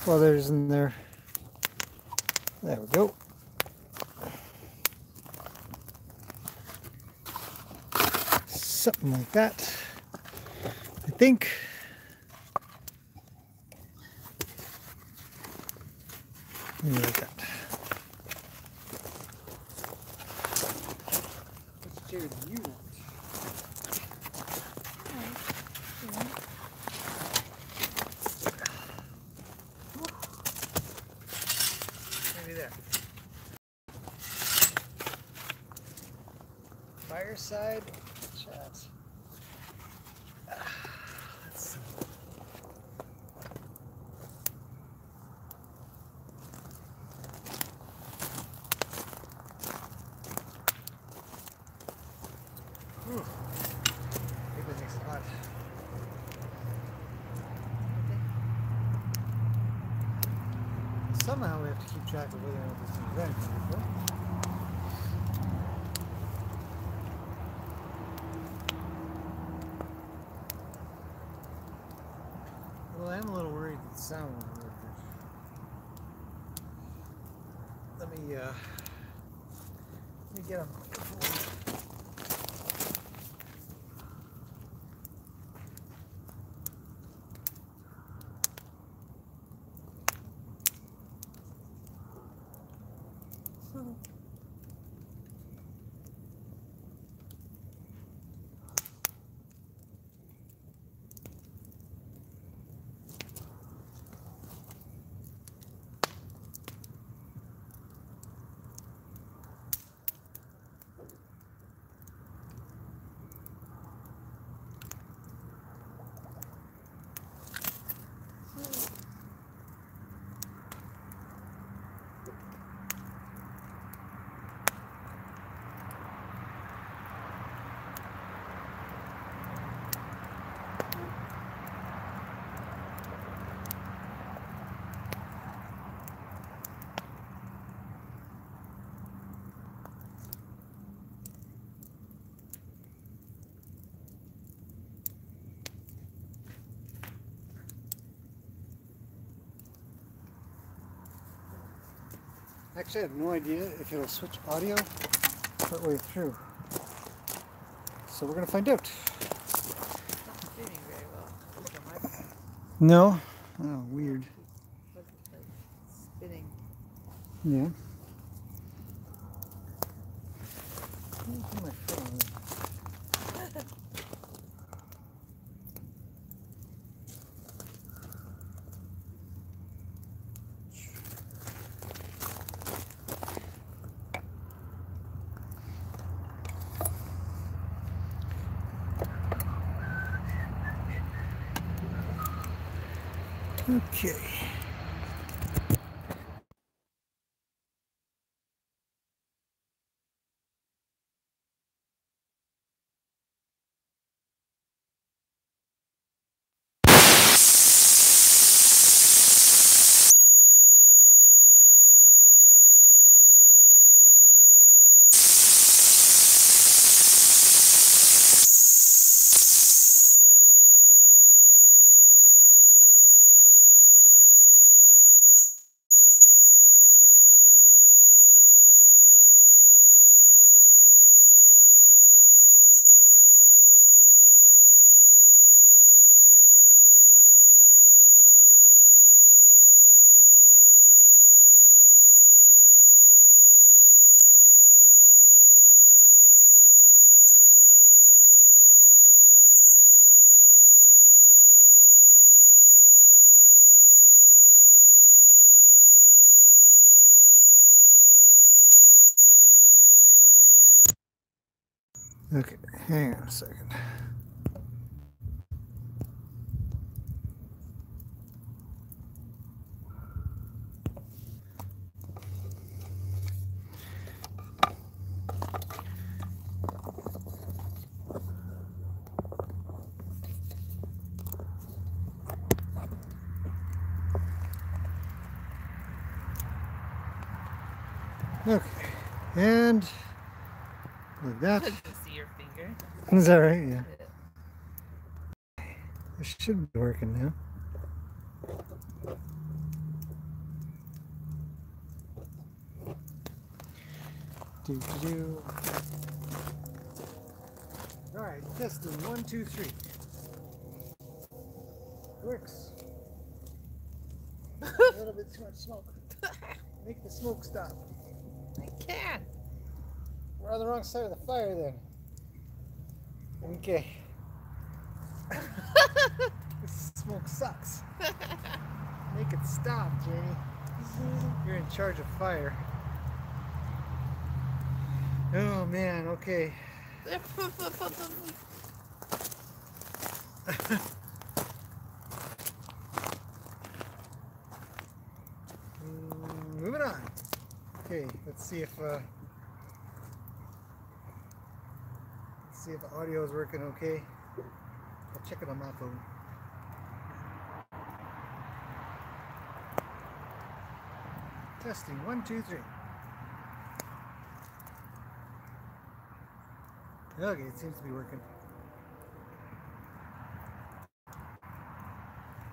Well, there's in there. There we go. Something like that, I think. Maybe like that. Which chair do you want? Maybe there. Fireside chat. Let's see. Whew. I think that makes a lot. Somehow we have to keep track of whether or not this thing's ready for it. Well, I am a little worried that the sound won't work. Let me get a microphone. Actually, I have no idea if it'll switch audio partway through. So we're going to find out. It's not fitting very well. Is the microphone? No? Oh, weird. Like spinning. Yeah. Let me put my foot on it. Okay. Okay, hang on a second. Okay, and like that. I can see your finger. Is that right? Yeah. It should be working now. Do, do, do. Alright, testing 1, 2, 3. Works. A little bit too much smoke. Make the smoke stop. I can't. We're on the wrong side of the fire then. Okay. This smoke sucks. Make it stop, Jenny. You're in charge of fire. Oh man, okay. Moving on. Okay, let's see if the audio is working okay. I'll check it on my phone. Testing 1, 2, 3. Okay, it seems to be working.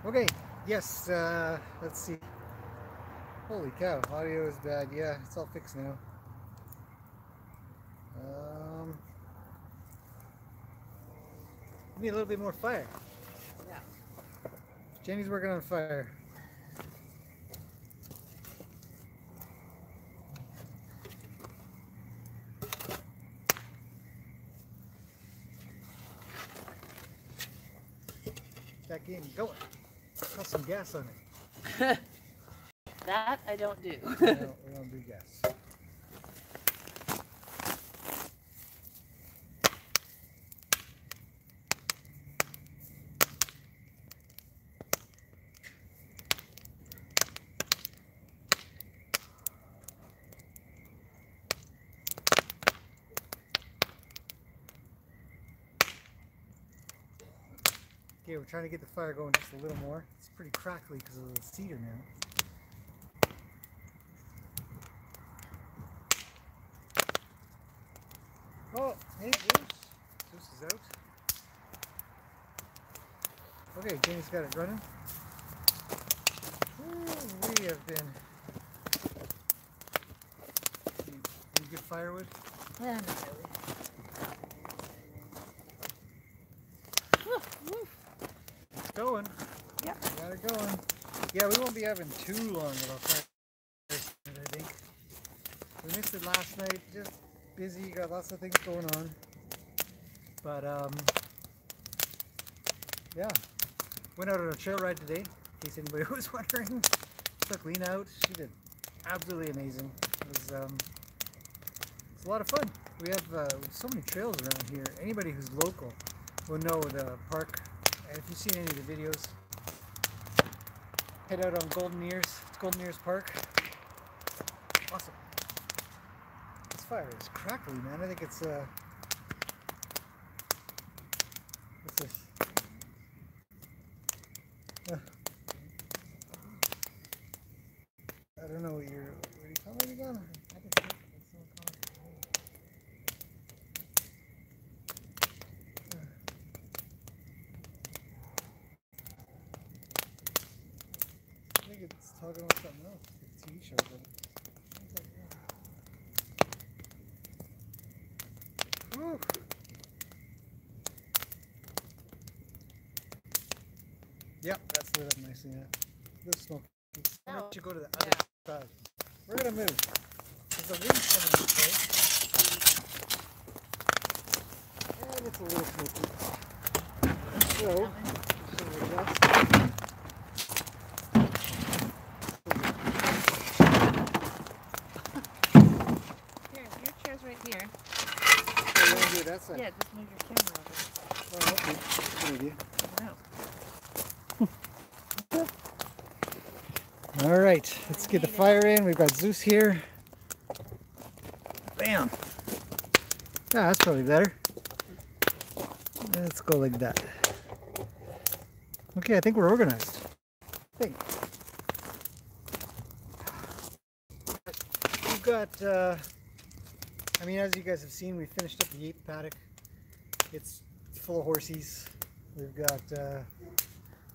Okay, yes, let's see. Holy cow, audio is bad. Yeah, it's all fixed now. Need a little bit more fire. Yeah. Jenny's working on fire. Back in, going. Got some gas on it. That I don't do. No, we don't do gas. Okay, we're trying to get the fire going just a little more. It's pretty crackly because of the cedar now. Oh, hey, Zeus. Zeus is out. Okay, Jenny's got it running. Ooh, we have been... Any good firewood? Yeah, not really. It's going. Yep. Got it going. Yeah, we won't be having too long of a fire, I think. We missed it last night. Just busy, got lots of things going on. But, yeah. Went out on a trail ride today, in case anybody was wondering. Took Lena out. She did absolutely amazing. It was a lot of fun. We have so many trails around here. Anybody who's local will know the park. And if you've seen any of the videos, head out on Golden Ears Park. Awesome. This fire is crackly, man. I think it's what's this? I don't know what you're. What do you call it again? I think it's talking about something else. It's a TV show, but. Whew. Yep, that's lit up nicely now. Good smoke. Why don't you go to the other side? We're gonna move. There's the wind's coming this way. And it's a little smoky. So, adjust. Here, your chair's right here. So you want to do that side? Yeah, just move your camera over. Oh, okay. Good idea. No. All right, let's get the fire in. We've got Zeus here. Bam. Yeah, that's probably better. Let's go like that. Okay, I think we're organized. I think. We've got, I mean, as you guys have seen, we finished up the ape paddock. It's full of horsies. We've got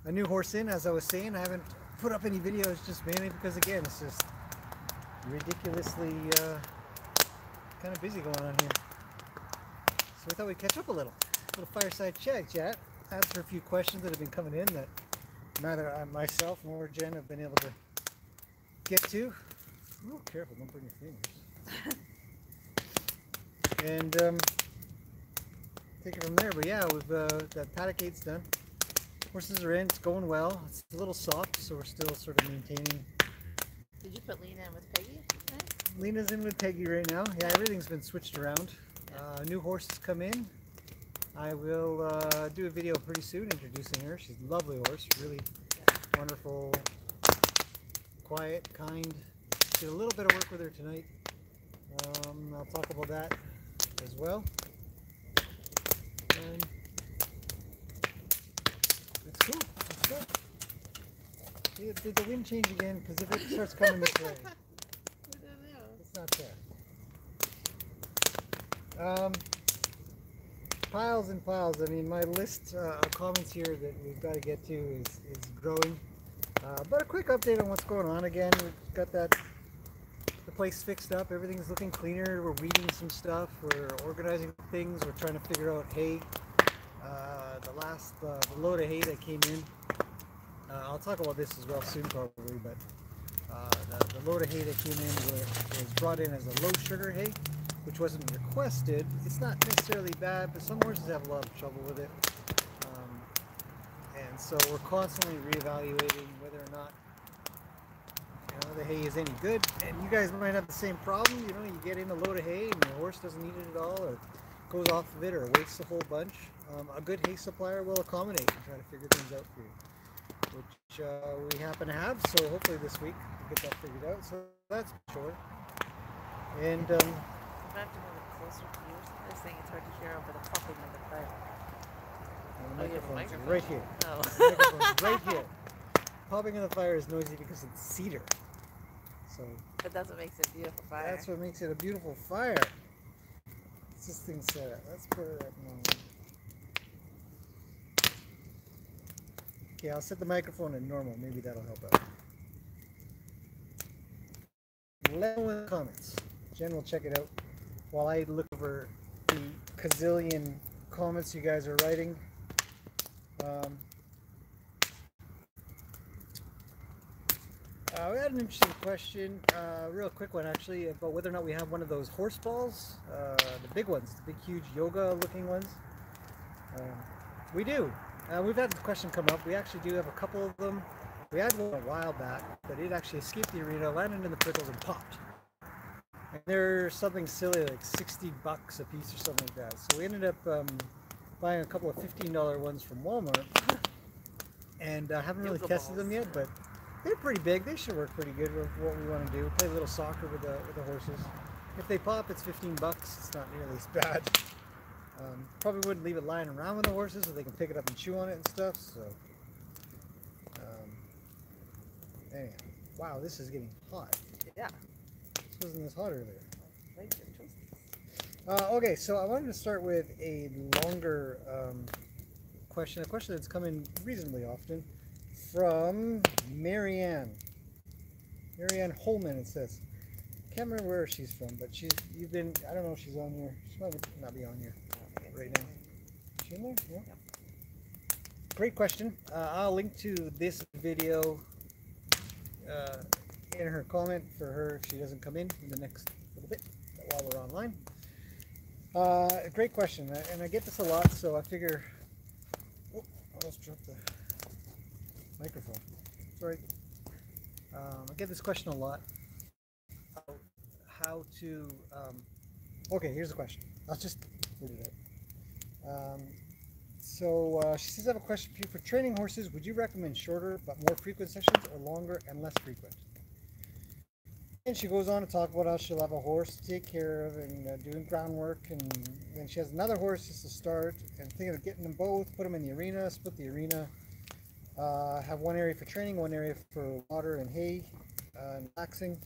a new horse in, as I was saying. I haven't put up any videos just mainly because, again, it's just ridiculously kind of busy going on here. So we thought we'd catch up a little fireside chat. Answer a few questions that have been coming in that neither myself nor Jen have been able to get to. Oh, careful, don't burn your fingers. And take it from there. But yeah, we've that paddock gate's done. Horses are in. It's going well. It's a little soft, so we're still sort of maintaining. Did you put Lena in with Peggy? Nice. Lena's in with Peggy right now. Yeah, everything's been switched around. New horses come in. I will do a video pretty soon introducing her. She's a lovely horse, really wonderful, quiet, kind. Did a little bit of work with her tonight. I'll talk about that as well. And it's cool. It's good. Did the wind change again? Because if it starts coming this way, I don't know. it's not fair. Piles and piles. I mean, my list of comments here that we've got to get to is growing. But a quick update on what's going on again. We've got the place fixed up. Everything's looking cleaner. We're weeding some stuff. We're organizing things. We're trying to figure out hay. The load of hay that came in. I'll talk about this as well soon probably, but the load of hay that came in was brought in as a low sugar hay, which wasn't requested. It's not necessarily bad, but some horses have a lot of trouble with it. And so we're constantly reevaluating whether or not the hay is any good. And you guys might have the same problem. You get in a load of hay and your horse doesn't need it at all, or goes off of it, or wastes a whole bunch. A good hay supplier will accommodate and try to figure things out for you, which we happen to have. So hopefully this week we'll get that figured out. So that's sure. And I'm going to have to move it closer to you. I was saying it's hard to hear over the popping of the fire. the microphone's microphone. right here. Oh. The microphone's right here. Popping of the fire is noisy because it's cedar. So But that's what makes it a beautiful fire. that's what makes it a beautiful fire. What's this thing set at? Let's put it at normal. Okay, I'll set the microphone at normal. Maybe that'll help out. Let me know in the comments. Jen will check it out while I look over the gazillion comments you guys are writing. We had an interesting question, real quick one actually, about whether or not we have one of those horse balls, the big ones, the big huge yoga looking ones. We do. We've had the question come up. We actually do have a couple of them. We had one a while back, but it actually escaped the arena, landed in the prickles and popped. And they're something silly like $60 a piece or something like that. So we ended up buying a couple of $15 ones from Walmart, and haven't really tested them yet, but they're pretty big. They should work pretty good with what we want to do. Play a little soccer with the horses. If they pop, it's $15. It's not nearly as bad. Probably wouldn't leave it lying around with the horses so they can pick it up and chew on it and stuff. So, anyhow, wow, this is getting hot. Yeah. This wasn't this hot earlier. Thank you. Okay, so I wanted to start with a longer question, a question that's come in reasonably often from Marianne Holman, it says. Can't remember where she's from, but you've been, I don't know if she's on here. She might not be on here right now. Is she in there? Yeah. Yep. Great question. I'll link to this video in her comment for her if she doesn't come in the next little bit while we're online. Great question, and I get this a lot, so I figure, oh, I almost dropped the microphone. Sorry. I get this question a lot. How to, okay, here's the question. I'll just put it out. She says, I have a question for you. For training horses, would you recommend shorter but more frequent sessions, or longer and less frequent? And she goes on to talk about how she'll have a horse to take care of and doing groundwork, and then she has another horse just to start, and thinking of getting them both, put them in the arena, split the arena, have one area for training, one area for water and hay, and relaxing.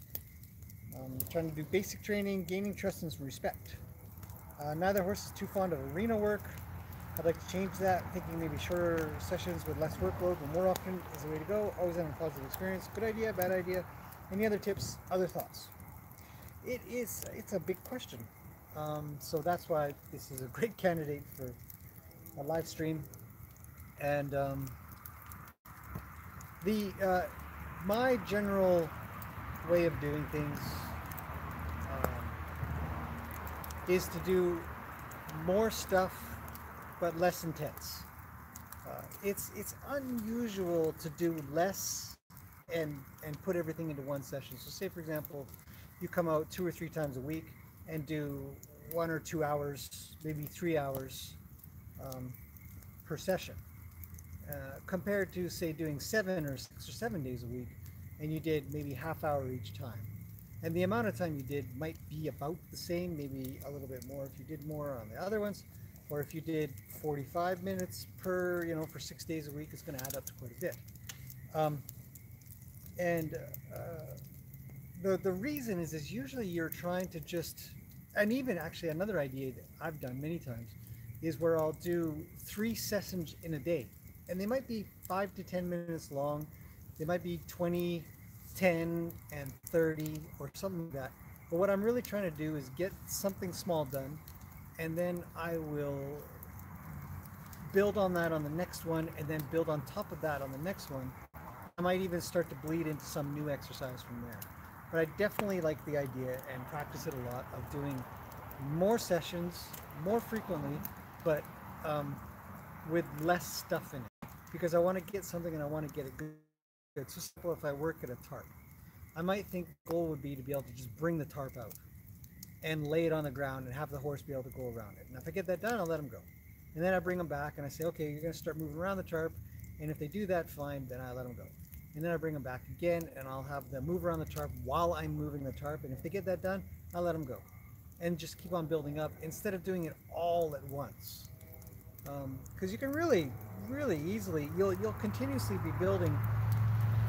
Trying to do basic training, gaining trust and some respect. Neither horse is too fond of arena work. I'd like to change that, thinking maybe shorter sessions with less workload, but more often is the way to go. Always having a positive experience. Good idea, bad idea. Any other tips, other thoughts? It's a big question. So that's why this is a great candidate for a live stream. And the my general way of doing things um, is to do more stuff but less intense. It's unusual to do less and put everything into one session. So say for example, you come out 2 or 3 times a week and do 1 or 2 hours, maybe 3 hours um, per session, compared to say doing 7 or 6 or 7 days a week, and you did maybe half hour each time. And the amount of time you did might be about the same, maybe a little bit more if you did more on the other ones, or if you did 45 minutes per, for 6 days a week, it's going to add up to quite a bit. Um, and the reason is usually you're trying to just, and even actually another idea that I've done many times is where I'll do 3 sessions in a day, and they might be 5 to 10 minutes long. They might be 20, 10, and 30 or something like that. But what I'm really trying to do is get something small done, and then I will build on that on the next one, and then build on top of that on the next one. And I might even start to bleed into some new exercise from there. But I definitely like the idea and practice it a lot of doing more sessions more frequently, but with less stuff in it, because I want to get something and I want to get it good. So simple, if I work at a tarp, I might think the goal would be to be able to just bring the tarp out and lay it on the ground and have the horse be able to go around it. And if I get that done, I'll let them go. And then I bring them back and I say, okay, you're going to start moving around the tarp. And if they do that, fine, then I let them go. And then I bring them back again and I'll have them move around the tarp while I'm moving the tarp. And if they get that done, I'll let them go. And just keep on building up instead of doing it all at once. Because you can really easily, you'll continuously be building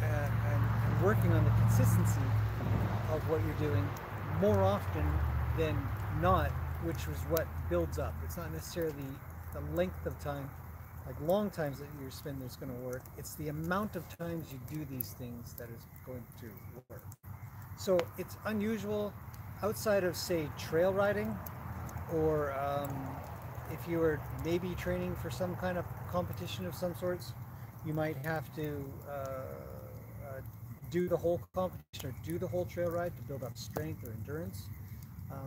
and working on the consistency of what you're doing more often than not, which was what builds up. It's not necessarily the length of time, like long times that you spend that's going to work. It's the amount of times you do these things that is going to work. So it's unusual outside of, say, trail riding, or if you were maybe training for some kind of competition of some sorts, you might have to do the whole competition or do the whole trail ride to build up strength or endurance.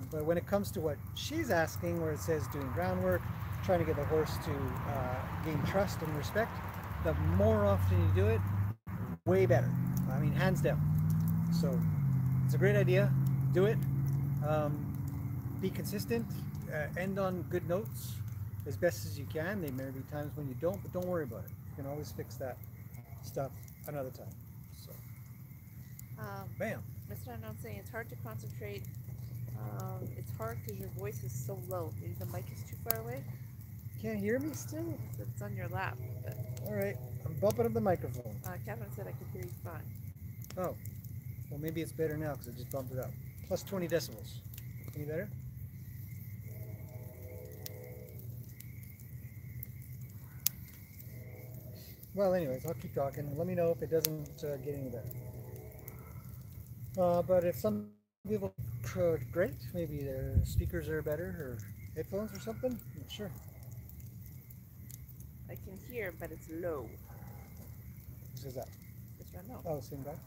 But when it comes to what she's asking, where it says doing groundwork, trying to get the horse to gain trust and respect, the more often you do it, way better. I mean, hands down. So it's a great idea. Do it. Be consistent. End on good notes as best as you can. There may be times when you don't, but don't worry about it. You can always fix that stuff another time. So, bam. Mr. Unknown saying it's hard to concentrate. It's hard because your voice is so low. Maybe the mic is too far away. Can't hear me still? It's on your lap. But, all right, I'm bumping up the microphone. Catherine said I could hear you fine. Oh, well, maybe it's better now because I just bumped it up. Plus 20 decibels. Any better? Well, anyways, I'll keep talking. Let me know if it doesn't get any better. But if some people, great, maybe their speakers are better, or headphones or something. I'm not sure. I can hear, but it's low. Who says that? Mr. Unknown. Oh, same guy.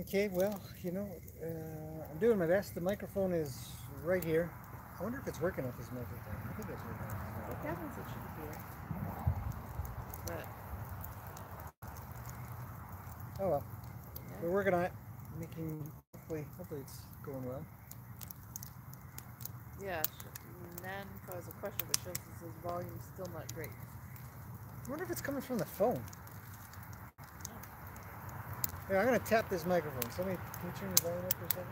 Okay, well, I'm doing my best. The microphone is right here. I wonder if it's working off this microphone. I think it's working off this microphone. Catherine said she could hear. But oh well, yeah. We're working on it. Hopefully it's going well. Yeah, Nan posed a question, but shows that his volume's still not great. I wonder if it's coming from the phone. Yeah, I'm gonna tap this microphone. Somebody, can you turn the volume up for a second?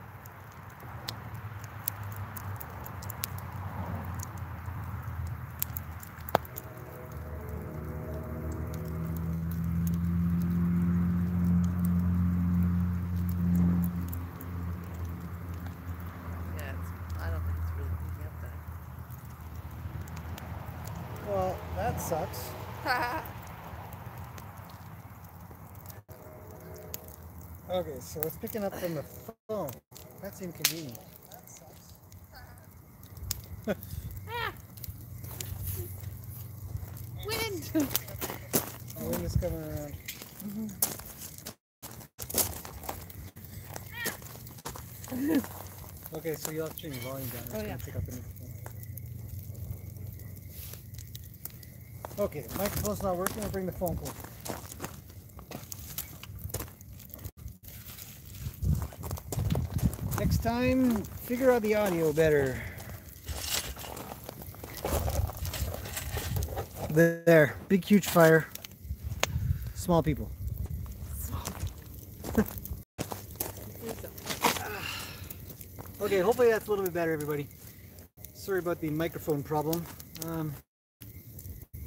I don't think it's really picking up that. Well, that sucks. Okay, so it's picking up from the phone. That's inconvenient. That sucks. The wind is coming around. Okay, so you'll have to turn your volume down. Oh, yeah. Pick up the microphone. Okay, the microphone's not working. I'll bring the phone closer. Next time, figure out the audio better. There, big huge fire. Small people. Okay, hopefully that's a little bit better, everybody. Sorry about the microphone problem.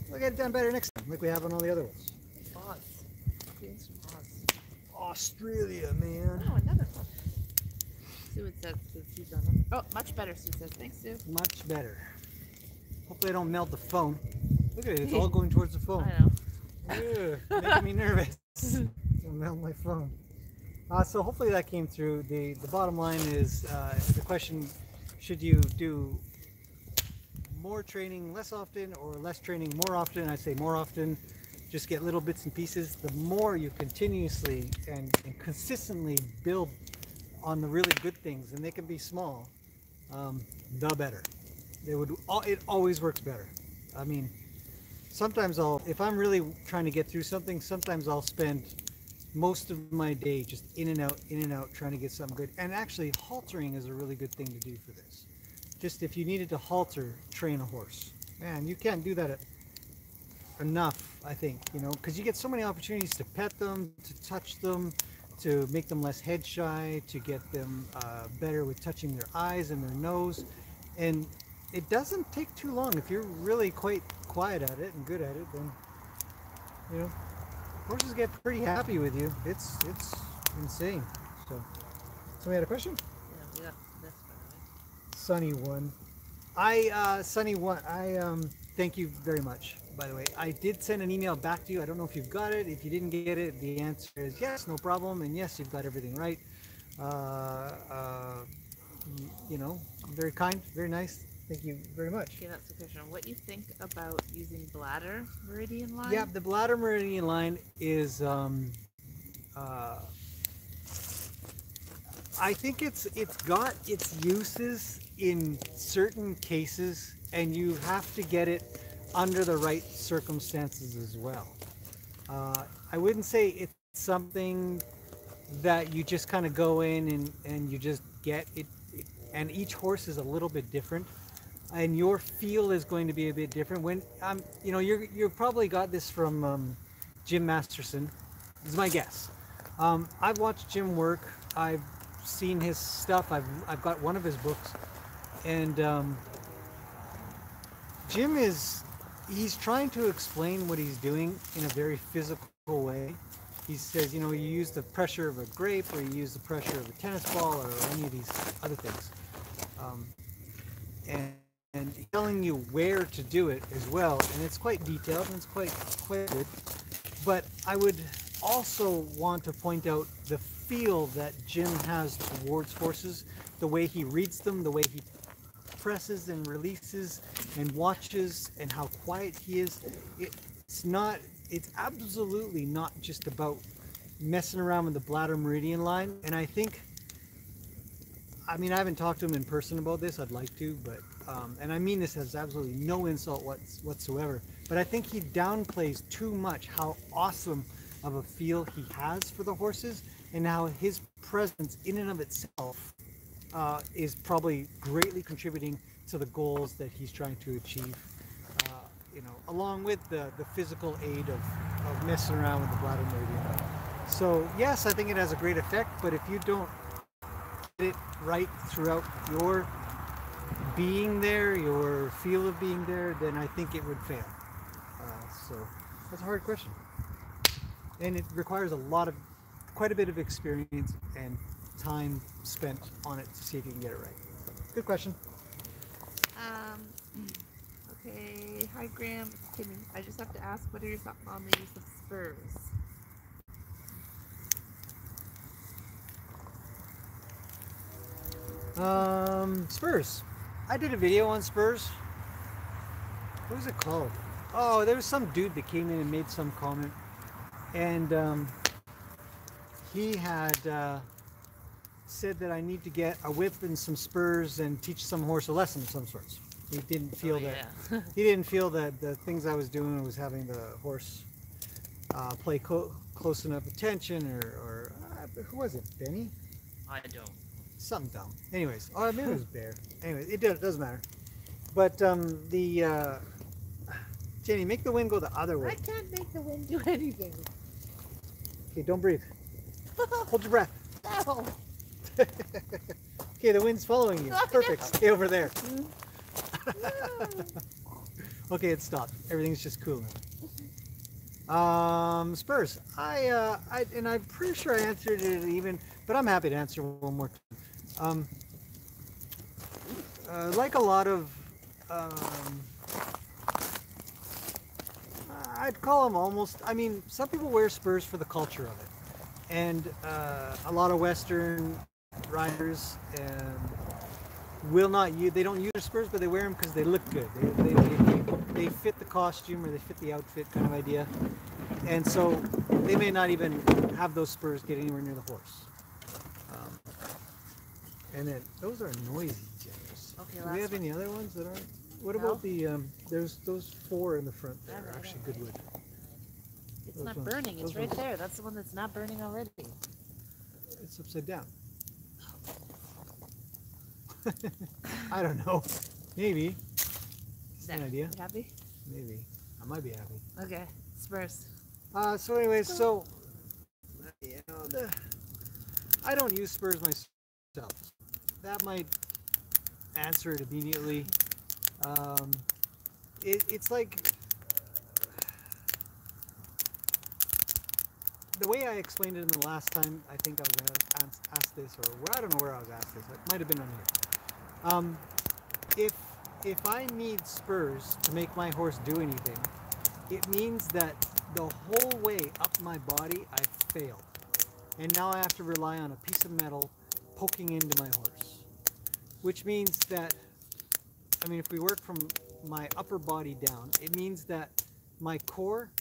We'll get it done better next time, like we have on all the other ones. Oz. Feels from Oz. Australia, man. Oh, another one. Sue it says Sue's on it. Oh, much better, Sue says. Thanks, Sue. Much better. Hopefully I don't melt the phone. Look at it, it's all going towards the phone. I know. Ugh, making me nervous. It'll melt my phone. So hopefully that came through. The bottom line is the question, should you do more training less often or less training more often? I say more often. Just get little bits and pieces. The more you continuously and consistently build on the really good things, and they can be small, the better. It always works better. I mean, sometimes if I'm really trying to get through something, sometimes I'll spend most of my day just in and out, trying to get something good. And actually, haltering is a really good thing to do for this. Just if you needed to halter, train a horse. Man, you can't do that enough, I think, you know, because you get so many opportunities to pet them, to touch them, to make them less head shy, to get them better with touching their eyes and their nose. And it doesn't take too long. If you're really quite quiet at it and good at it, then, you know, horses get pretty happy with you. It's insane. So, somebody had a question? Yeah, we got this by the way. Sunny one. Sunny one. Thank you very much. By the way, I did send an email back to you. I don't know if you've got it. If you didn't get it, the answer is yes, no problem, and yes, you've got everything right. You know, very kind, very nice. Thank you very much. Okay, that's the question. What do you think about using bladder meridian line? Yeah, the bladder meridian line is. I think it's got its uses in certain cases, and you have to get it under the right circumstances as well. I wouldn't say it's something that you just kind of go in and you just get it, and each horse is a little bit different, and your feel is going to be a bit different. When you know, you probably got this from Jim Masterson, is my guess. I've watched Jim work. I've seen his stuff. I've got one of his books, and Jim he's trying to explain what he's doing in a very physical way. He says, you know, you use the pressure of a grape, or you use the pressure of a tennis ball, or any of these other things, and telling you where to do it as well. And it's quite detailed, and it's quite good. But I would also want to point out the feel that Jim has towards horses, the way he reads them, the way he presses and releases and watches, and how quiet he is. It's absolutely not just about messing around with the bladder meridian line. And I think, I mean, I haven't talked to him in person about this. I'd like to, but and I mean this as absolutely no insult whatsoever, but I think he downplays too much how awesome of a feel he has for the horses, and how his presence in and of itself is probably greatly contributing to the goals that he's trying to achieve, you know, along with the physical aid of messing around with the bladder meridian. So yes, I think it has a great effect, but if you don't get it right throughout your being there, your feel of being there, then I think it would fail. So that's a hard question, and it requires quite a bit of experience and time spent on it to see if you can get it right. Good question. Okay, hi Graham, it's Kimmy. I just have to ask, what are your thoughts on the use of spurs? Spurs. I did a video on spurs. What was it called? Oh, there was some dude that came in and made some comment, and he had said that I need to get a whip and some spurs and teach some horse a lesson of some sorts. He didn't feel he didn't feel that the things I was doing was having the horse play close enough attention, or who was it? Benny? I don't. Something dumb. Anyways, oh, maybe it was Bear. Anyways, it doesn't matter. But Jenny, make the wind go the other way. I can't make the wind do anything. Okay, don't breathe. Hold your breath. No. Okay, the wind's following you. Perfect. Stay over there. No. Okay, it stopped. Everything's just cool now. Spurs. And I'm pretty sure I answered it even, but I'm happy to answer one more time. Like a lot of, I'd call them almost, I mean, some people wear spurs for the culture of it. And a lot of Western riders will not use, they don't use their spurs, but they wear them because they look good. They fit the costume, or they fit the outfit kind of idea. And so they may not even have those spurs get anywhere near the horse. And then those are noisy, James. Okay, do we have any other ones that aren't? What No. about the, there's those 4 in the front there, are actually good wood. It's Those not ones. burning. It's Those right ones. there. That's the one that's not burning already. It's upside down. I don't know. Maybe. Just an idea. You happy? Maybe. I might be happy. Okay. Spurs. So anyways, so you know, I don't use spurs myself. That might answer it immediately. It's like the way I explained it in the last time. I think I was going to ask this, or I don't know where I was asked this. It might have been on here. If I need spurs to make my horse do anything, it means that the whole way up my body I failed, and now I have to rely on a piece of metal poking into my horse, which means that, I mean, if we work from my upper body down, it means that my core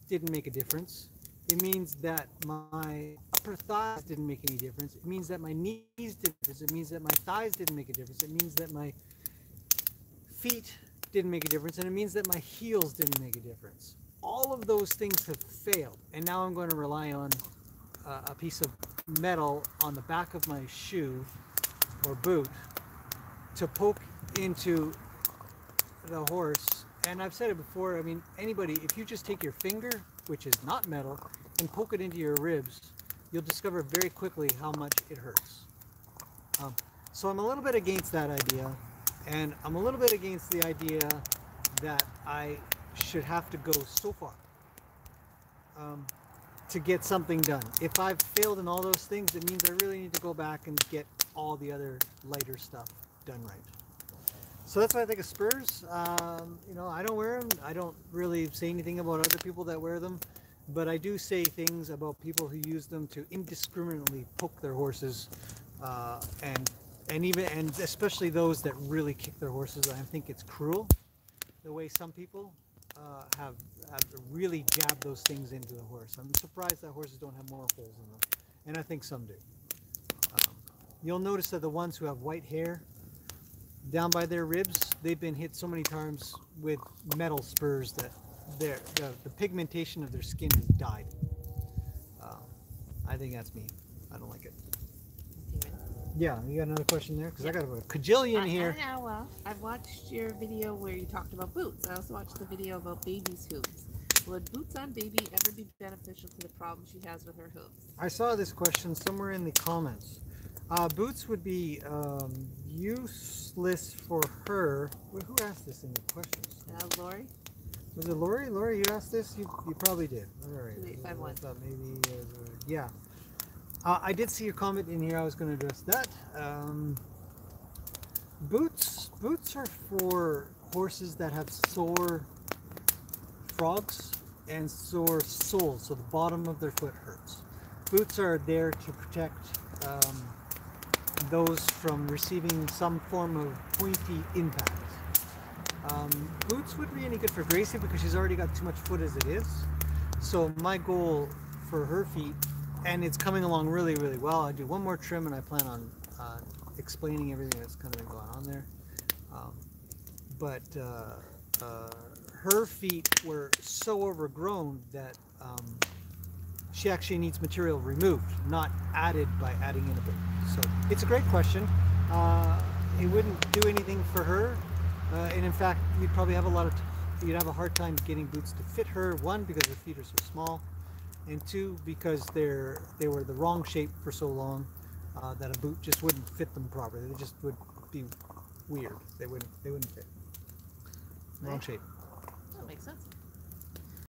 didn't make a difference. It means that my upper thighs didn't make any difference. It means that my knees didn't make a difference. It means that my thighs didn't make a difference. It means that my feet didn't make a difference. And it means that my heels didn't make a difference. All of those things have failed. And now I'm going to rely on a piece of metal on the back of my shoe or boot to poke into the horse. And I've said it before, I mean, anybody, if you just take your finger, which is not metal, and poke it into your ribs, you'll discover very quickly how much it hurts. So I'm a little bit against that idea, and I'm a little bit against the idea that I should have to go so far to get something done. If I've failed in all those things, it means I really need to go back and get all the other lighter stuff done right. So that's what I think of spurs. You know, I don't wear them. I don't really say anything about other people that wear them, but I do say things about people who use them to indiscriminately poke their horses, and especially those that really kick their horses. I think it's cruel the way some people have really jabbed those things into the horse. I'm surprised that horses don't have more holes in them, and I think some do. You'll notice that the ones who have white hair down by their ribs, they've been hit so many times with metal spurs that the pigmentation of their skin has died. I think that's me. I don't like it. Yeah, you got another question there? Because I got a cajillion here. I know, well, I've watched your video where you talked about boots. I also watched the video about baby's hooves. Would boots on baby ever be beneficial to the problem she has with her hooves? I saw this question somewhere in the comments. Boots would be useless for her. Who asked this in the questions? Lori? Was it Lori? Lori, you asked this? You probably did. All right. 2851. I thought maybe, yeah. I did see your comment in here. I was going to address that. Boots are for horses that have sore frogs and sore soles, so the bottom of their foot hurts. Boots are there to protect those from receiving some form of pointy impact. Boots wouldn't be any good for Gracie because she's already got too much foot as it is. So my goal for her feet, and it's coming along really, really well. I do one more trim and I plan on explaining everything that's kind of been going on there. But her feet were so overgrown that she actually needs material removed, not added by adding in a boot. So it's a great question. It wouldn't do anything for her, and in fact, you'd probably have you'd have a hard time getting boots to fit her. One, because her feet are so small, and two, because they were the wrong shape for so long that a boot just wouldn't fit them properly. They just would be weird. They wouldn't fit. Wrong shape. That makes sense.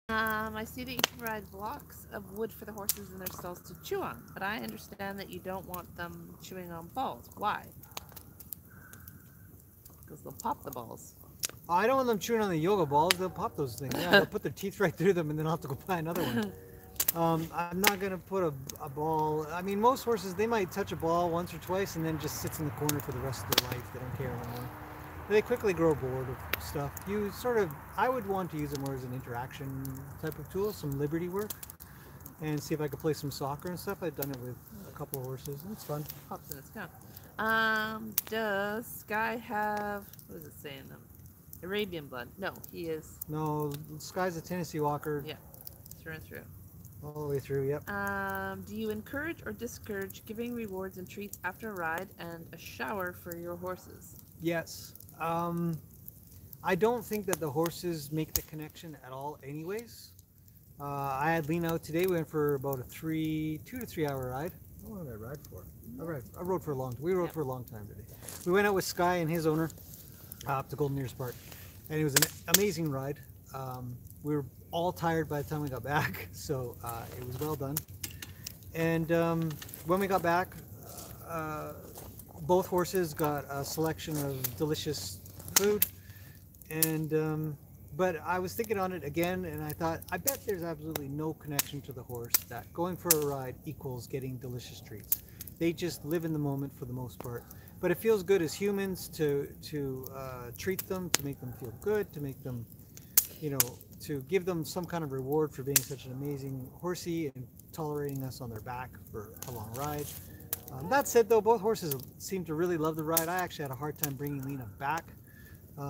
I see that you provide blocks of wood for the horses in their stalls to chew on, but I understand that you don't want them chewing on balls. Why? Because they'll pop the balls. I don't want them chewing on the yoga balls. They'll pop those things. Yeah, they'll put their teeth right through them, and then I'll have to go buy another one. I'm not going to put a ball. I mean, most horses, they might touch a ball once or twice and then just sits in the corner for the rest of their life. They don't care anymore. They quickly grow bored of stuff. I would want to use it more as an interaction type of tool, some liberty work, and see if I could play some soccer and stuff. I've done it with a couple of horses, and it's fun. Pops in its count. Does Sky have, what does it say in them? Arabian blood? No, he is. No, Sky's a Tennessee Walker. Yeah, through and through. All the way through, yep. Do you encourage or discourage giving rewards and treats after a ride and a shower for your horses? Yes. I don't think that the horses make the connection at all anyways. I had Lena out today. We went for about a 2 to 3 hour ride. How long did I ride for? I rode for a long time. We rode for a long time today. We went out with Sky and his owner up to Golden Ears Park, and it was an amazing ride. We were all tired by the time we got back, so it was well done. And when we got back, both horses got a selection of delicious food, and but I was thinking on it again, and I thought, I bet there's absolutely no connection to the horse that going for a ride equals getting delicious treats. They just live in the moment for the most part. But it feels good as humans to treat them, to make them feel good, to make them, to give them some kind of reward for being such an amazing horsey and tolerating us on their back for a long ride. That said, though, both horses seem to really love the ride. I actually had a hard time bringing Lena back,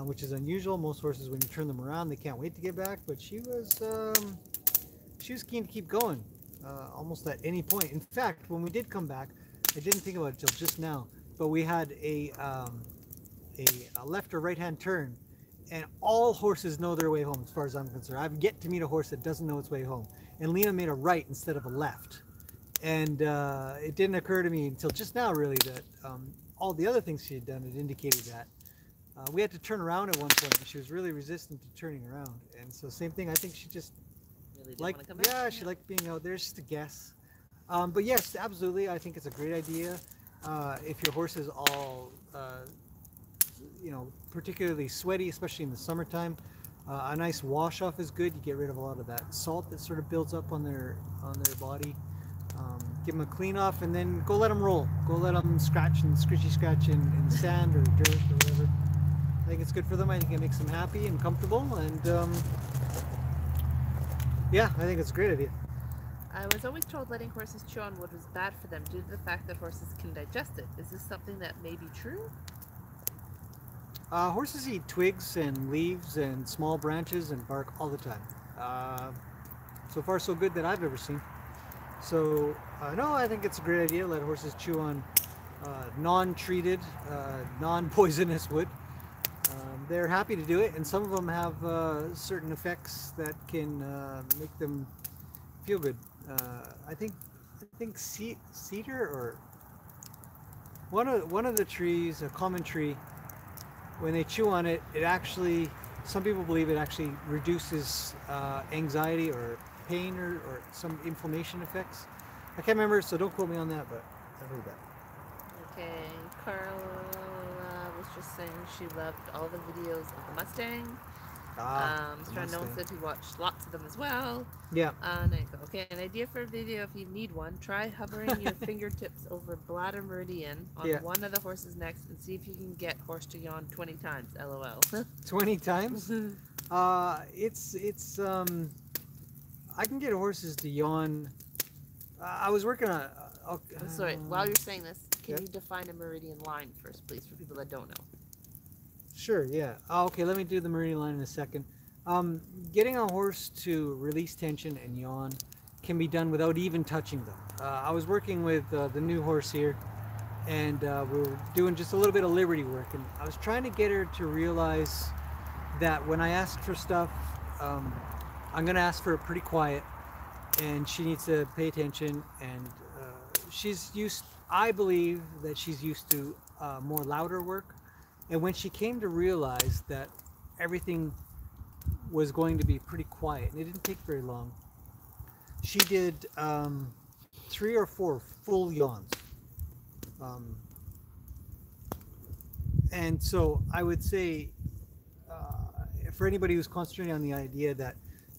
which is unusual. Most horses, when you turn them around, they can't wait to get back. But she was keen to keep going, almost at any point. In fact, when we did come back, I didn't think about it till just now, but we had a left or right hand turn, and all horses know their way home as far as I'm concerned. I've yet to meet a horse that doesn't know its way home. And Lena made a right instead of a left. And it didn't occur to me until just now, really, that all the other things she had done had indicated that. We had to turn around at one point, and she was really resistant to turning around. And so same thing, I think she just Really liked, she liked being out there, just a guess. But yes, absolutely, I think it's a great idea. If your horse is all, particularly sweaty, especially in the summertime, a nice wash off is good. You get rid of a lot of that salt that sort of builds up on their body. Give them a clean off, and then go let them roll. Go let them scratch and scratch in sand or dirt or whatever. I think it's good for them. I think it makes them happy and comfortable, and yeah, I think it's a great idea. I was always told letting horses chew on wood was bad for them due to the fact that horses can digest it. Is this something that may be true? Horses eat twigs and leaves and small branches and bark all the time. So far, so good that I've ever seen. So, no, I think it's a great idea to let horses chew on non-treated, non-poisonous wood. They're happy to do it, and some of them have certain effects that can make them feel good. I think cedar, or one of the trees, a common tree, when they chew on it, it actually, some people believe it actually reduces anxiety or pain or some inflammation effects. I can't remember, so don't quote me on that, but I heard that. Okay, Carla was just saying she loved all the videos of the Mustang. Strand Nolan said he watched lots of them as well. Yeah. And I go, okay, an idea for a video if you need one. Try hovering your fingertips over bladder meridian on one of the horse's necks and see if you can get horse to yawn 20 times. LOL. 20 times? I can get horses to yawn. I was working on. Sorry, while you're saying this, can you define a meridian line first, please, for people that don't know? Sure, yeah. Okay, let me do the meridian line in a second. Getting a horse to release tension and yawn can be done without even touching them. I was working with the new horse here, and we were doing just a little bit of liberty work, and I was trying to get her to realize that when I ask for stuff, I'm going to ask for it pretty quiet, and she needs to pay attention, and I believe that she's used to more louder work. And when she came to realize that everything was going to be pretty quiet, and it didn't take very long, she did 3 or 4 full yawns. And so I would say, for anybody who's concentrating on the idea that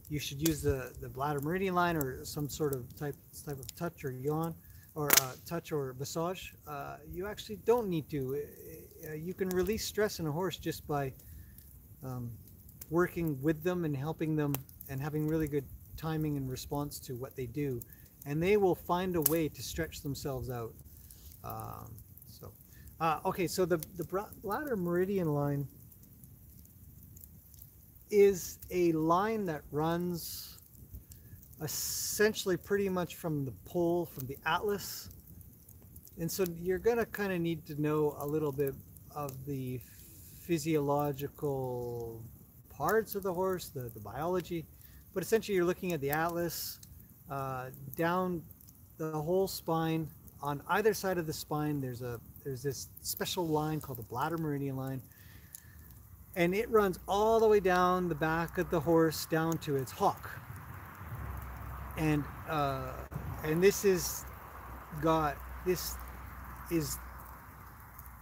you should use the bladder meridian line or some sort of type of touch or yawn, or touch or massage, you actually don't need to. You can release stress in a horse just by working with them and helping them and having really good timing and response to what they do, and they will find a way to stretch themselves out. Okay, so the bladder meridian line is a line that runs essentially pretty much from the pole, from the atlas, and so you're gonna kind of need to know a little bit of the physiological parts of the horse, the biology, but essentially you're looking at the atlas, down the whole spine. On either side of the spine there's this special line called the bladder meridian line, and it runs all the way down the back of the horse down to its hock. And this is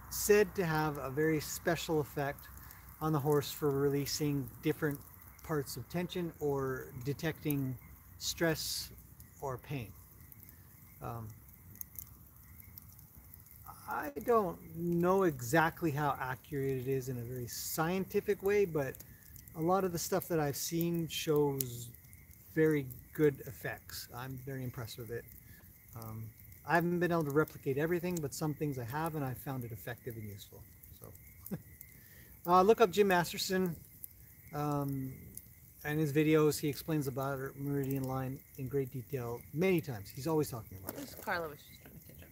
said to have a very special effect on the horse for releasing different parts of tension or detecting stress or pain. I don't know exactly how accurate it is in a very scientific way, but a lot of the stuff that I've seen shows very good effects. I'm very impressed with it. I haven't been able to replicate everything, but some things I have, and I found it effective and useful. So, look up Jim Masterson and his videos. He explains the bladder meridian line in great detail many times. He's always talking about it. Carla was just trying to catch up.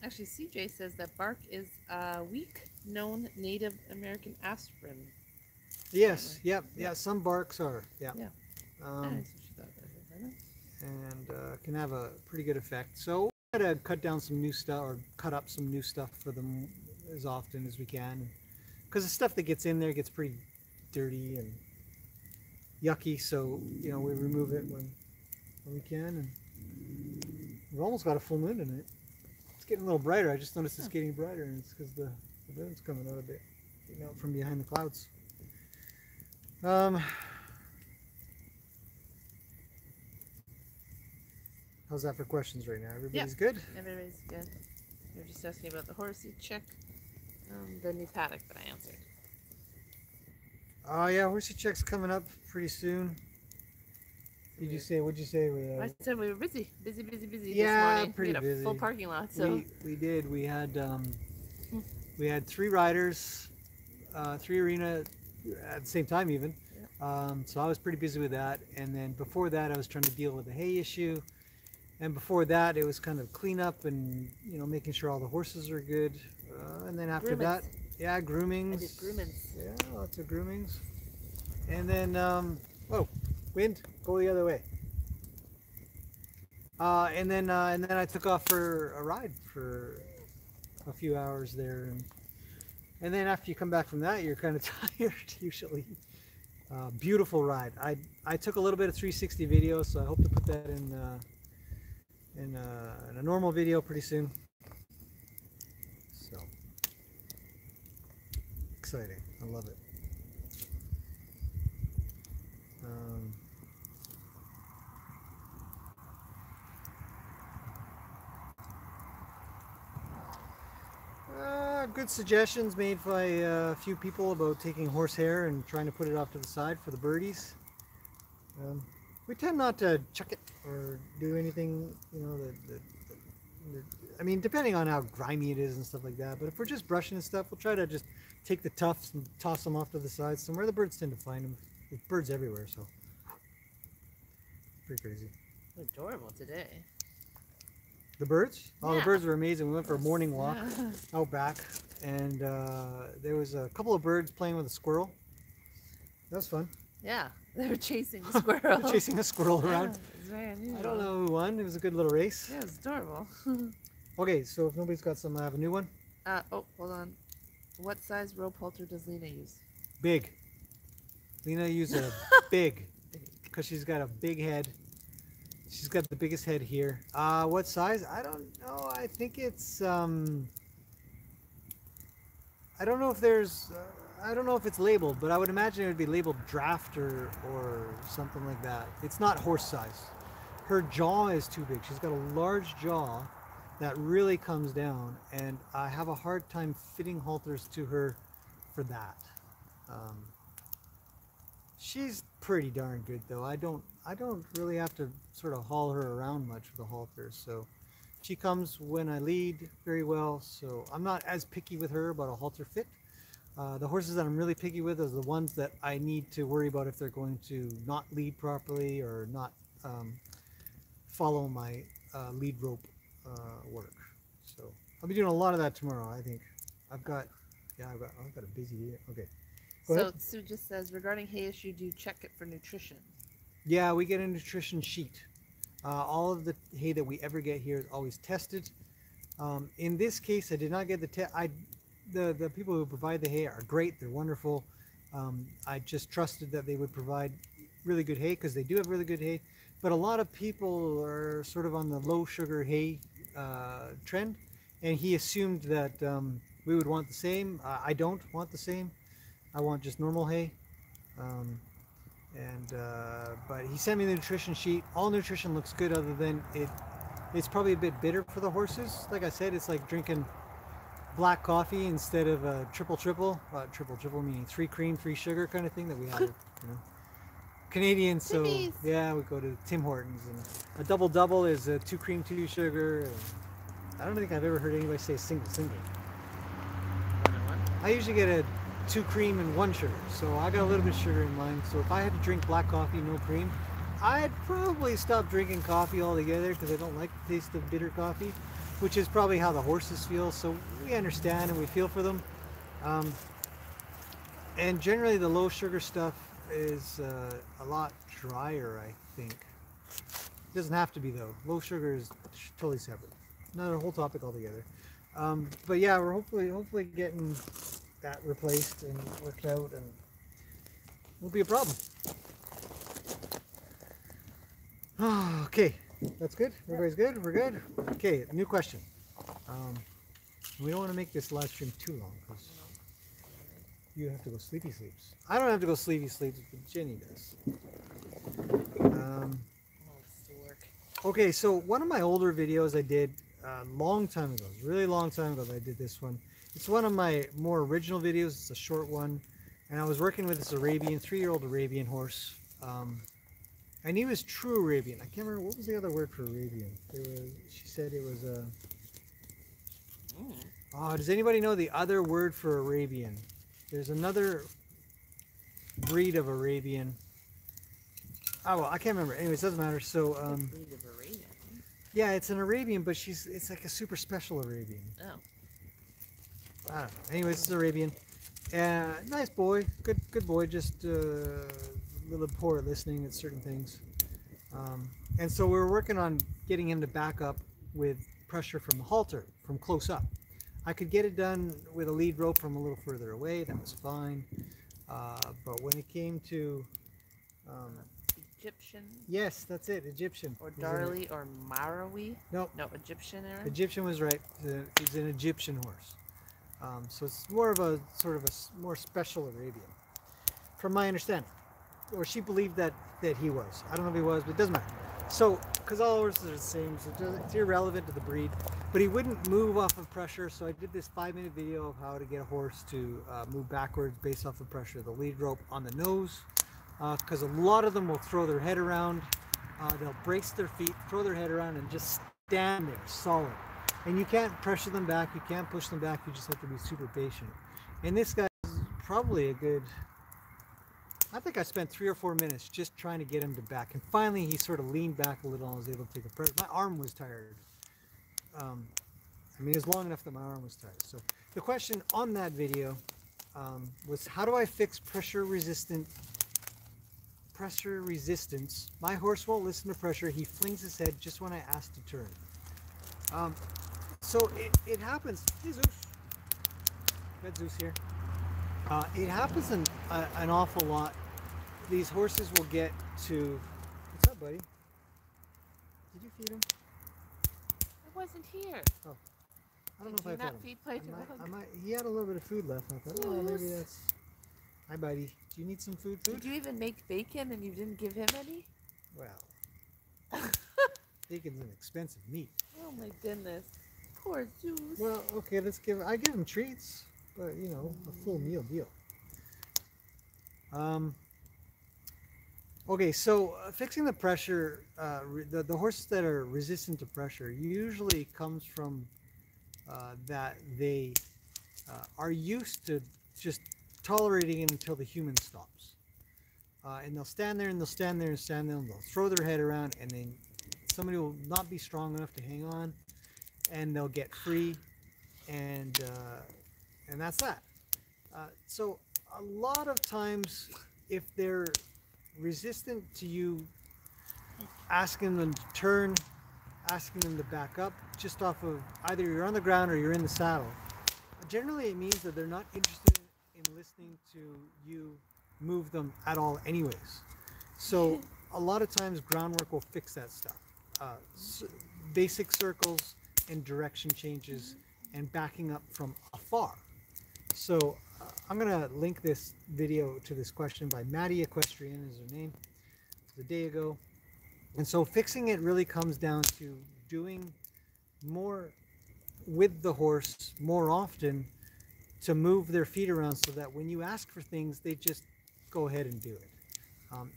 Actually, CJ says that bark is a weak known Native American aspirin. Yes, yep, yeah. Some barks are, yeah. And can have a pretty good effect. So we try to cut down some new stuff, or cut up some new stuff for them as often as we can, because the stuff that gets in there gets pretty dirty and yucky. So we remove it when we can. And we've almost got a full moon tonight. It's getting a little brighter. I just noticed it's getting brighter, and it's because the moon's coming out a bit, getting out from behind the clouds. How's that for questions right now? Everybody's good? Everybody's good. You're just asking about the horsey check, the new paddock that I answered. Oh yeah, horsey check's coming up pretty soon. What'd you say? I said we were busy yeah, this morning. Pretty we had a busy. full parking lot. So we did. We had 3 riders, 3 arena at the same time even. Yeah. So I was pretty busy with that, and then before that I was trying to deal with the hay issue. And before that, it was kind of cleanup and making sure all the horses are good. And then after that, yeah, groomings. I did groomings. Yeah, lots of groomings. And then, oh, wind, go the other way. And then I took off for a ride for a few hours there, and then after you come back from that, you're kind of tired usually. Beautiful ride. I took a little bit of 360 video, so I hope to put that in a normal video pretty soon. So exciting. I love it. Good suggestions made by a few people about taking horsehair and trying to put it off to the side for the birdies. We tend not to chuck it or do anything, you know, I mean, depending on how grimy it is and stuff like that. But if we're just brushing and stuff, we'll try to just take the tufts and toss them off to the side somewhere. The birds tend to find them. There's birds everywhere, so pretty crazy. Adorable today. The birds? Oh, yeah. The birds were amazing. We went for a morning walk out back, and there was a couple of birds playing with a squirrel. That was fun. Yeah, they were chasing the squirrel. Chasing a squirrel around. Yeah, it was very unusual. I don't know who won. It was a good little race. Yeah, it was adorable. Okay, so if nobody's got some, I have a new one. Oh, hold on. What size rope halter does Lena use? Big. Lena uses a big, because she's got a big head. She's got the biggest head here. What size? I don't know. I think it's, I don't know if there's, I don't know if it's labeled, but I would imagine it would be labeled draft or something like that. It's not horse size. Her jaw is too big. She's got a large jaw that really comes down, and I have a hard time fitting halters to her for that. She's pretty darn good though. I don't really have to sort of haul her around much with the halters, so she comes when I lead very well, so I'm not as picky with her about a halter fit. The horses that I'm really picky with are the ones that I need to worry about if they're going to not lead properly or not follow my lead rope work. So I'll be doing a lot of that tomorrow, I think. I've got a busy day. Okay. So Sue just says, regarding hay issue, do you check it for nutrition? Yeah, we get a nutrition sheet. All of the hay that we ever get here is always tested. In this case, I did not get the test. The people who provide the hay are great. They're wonderful. I just trusted that they would provide really good hay because they do have really good hay. But a lot of people are sort of on the low sugar hay trend, and he assumed that we would want the same. I don't want the same. I want just normal hay. But he sent me the nutrition sheet. All nutrition looks good, other than it's probably a bit bitter for the horses. Like I said, it's like drinking black coffee instead of a triple meaning 3 cream 3 sugar kind of thing that we have, you know, Canadians. So yeah, we go to Tim Hortons, and a double is a 2 cream 2 sugar, and I don't think I've ever heard anybody say single. I usually get a 2 cream and 1 sugar, so I got a little bit of sugar in mine. So if I had to drink black coffee, no cream, I'd probably stop drinking coffee altogether because I don't like the taste of bitter coffee, which is probably how the horses feel. So we understand and we feel for them. And generally the low sugar stuff is a lot drier, I think. It doesn't have to be though. Low sugar is totally separate. Another whole topic altogether. But yeah, we're hopefully getting that replaced and worked out, and won't be a problem. Okay, that's good. Everybody's good. We're good. Okay, new question. We don't want to make this live stream too long because you have to go sleepy sleeps. I don't have to go sleepy sleeps, but Jenny does. Okay, so one of my older videos I did a long time ago, really long time ago that I did this one. It's one of my more original videos. It's a short one, and I was working with this Arabian, 3-year-old Arabian horse, and he was true Arabian. I can't remember, what was the other word for Arabian? She said it was a... Oh, does anybody know the other word for Arabian? There's another breed of Arabian. Oh, well, I can't remember. Anyways, it doesn't matter. So, breed of Arabian. Yeah, it's an Arabian, but it's like a super special Arabian. Oh. I don't know. Anyways, it's Arabian. Nice boy. Good boy. Just a little poor at listening at certain things. And so we were working on getting him to back up with pressure from the halter, from close up. I could get it done with a lead rope from a little further away. That was fine. But when it came to... Egyptian? Yes, that's it. Egyptian. Or Darley or Marawi? Nope. No, Egyptian era? Egyptian was right. He's an Egyptian horse. So it's more of a sort of a more special Arabian, from my understanding. or she believed that he was. I don't know if he was, but it doesn't matter. So, because all horses are the same, so it's irrelevant to the breed. But he wouldn't move off of pressure, so I did this 5-minute video of how to get a horse to move backwards based off of pressure of the lead rope on the nose. Because a lot of them will throw their head around, they'll brace their feet, throw their head around, and just stand there solid. And you can't pressure them back, you can't push them back, you just have to be super patient. And this guy is probably a good, I think I spent 3 or 4 minutes just trying to get him to back. And finally he sort of leaned back a little and was able to take the pressure. My arm was tired. I mean, it was long enough that my arm was tired. So the question on that video was, how do I fix pressure resistance? My horse won't listen to pressure. He flings his head just when I ask to turn. So it happens. Hey, Zeus. Got Zeus here. It happens an awful lot. These horses will get to... What's up, buddy? Did you feed him? I wasn't here. Oh. I don't know Did if you I not fed him. feed Play Dog? He had a little bit of food left. I thought, oh, maybe that's... Hi, buddy. Do you need some food? Did you even make bacon and you didn't give him any? Well, bacon's an expensive meat. Oh my goodness. Poor Zeus. Well, okay, I give him treats, but you know, a full meal deal. Okay, so fixing the pressure, the horses that are resistant to pressure usually comes from that they are used to just tolerating it until the human stops. And they'll stand there and they'll stand there and stand there and they'll throw their head around, and then somebody will not be strong enough to hang on, and they'll get free, and that's that. So a lot of times, if they're resistant to you asking them to turn, asking them to back up, just off of either you're on the ground or you're in the saddle, generally it means that they're not interested in listening to you move them at all anyways. So a lot of times groundwork will fix that stuff. Basic circles and direction changes and backing up from afar. So I'm going to link this video to this question by Maddie Equestrian is her name. It was a day ago. And so fixing it really comes down to doing more with the horse more often to move their feet around, so that when you ask for things, they just go ahead and do it.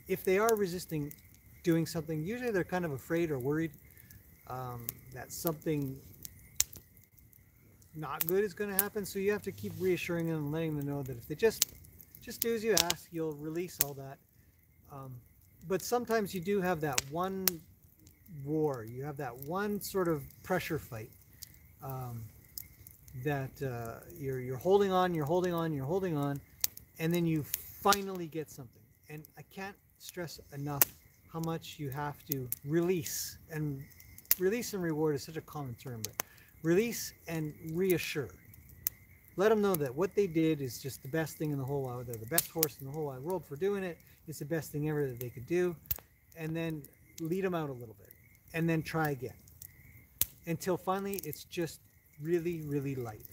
If they are resisting doing something, usually they're kind of afraid or worried that something not good is going to happen. So you have to keep reassuring them and letting them know that if they just do as you ask, you'll release all that. But sometimes you do have that one war, you have that one sort of pressure fight that you're holding on, and then you finally get something. And I can't stress enough how much you have to release. And release and reward is such a common term, but release and reassure. Let them know that what they did is just the best thing in the whole world. They're the best horse in the whole wide world for doing it. It's the best thing ever that they could do. And then lead them out a little bit, and then try again until finally it's just really, really light.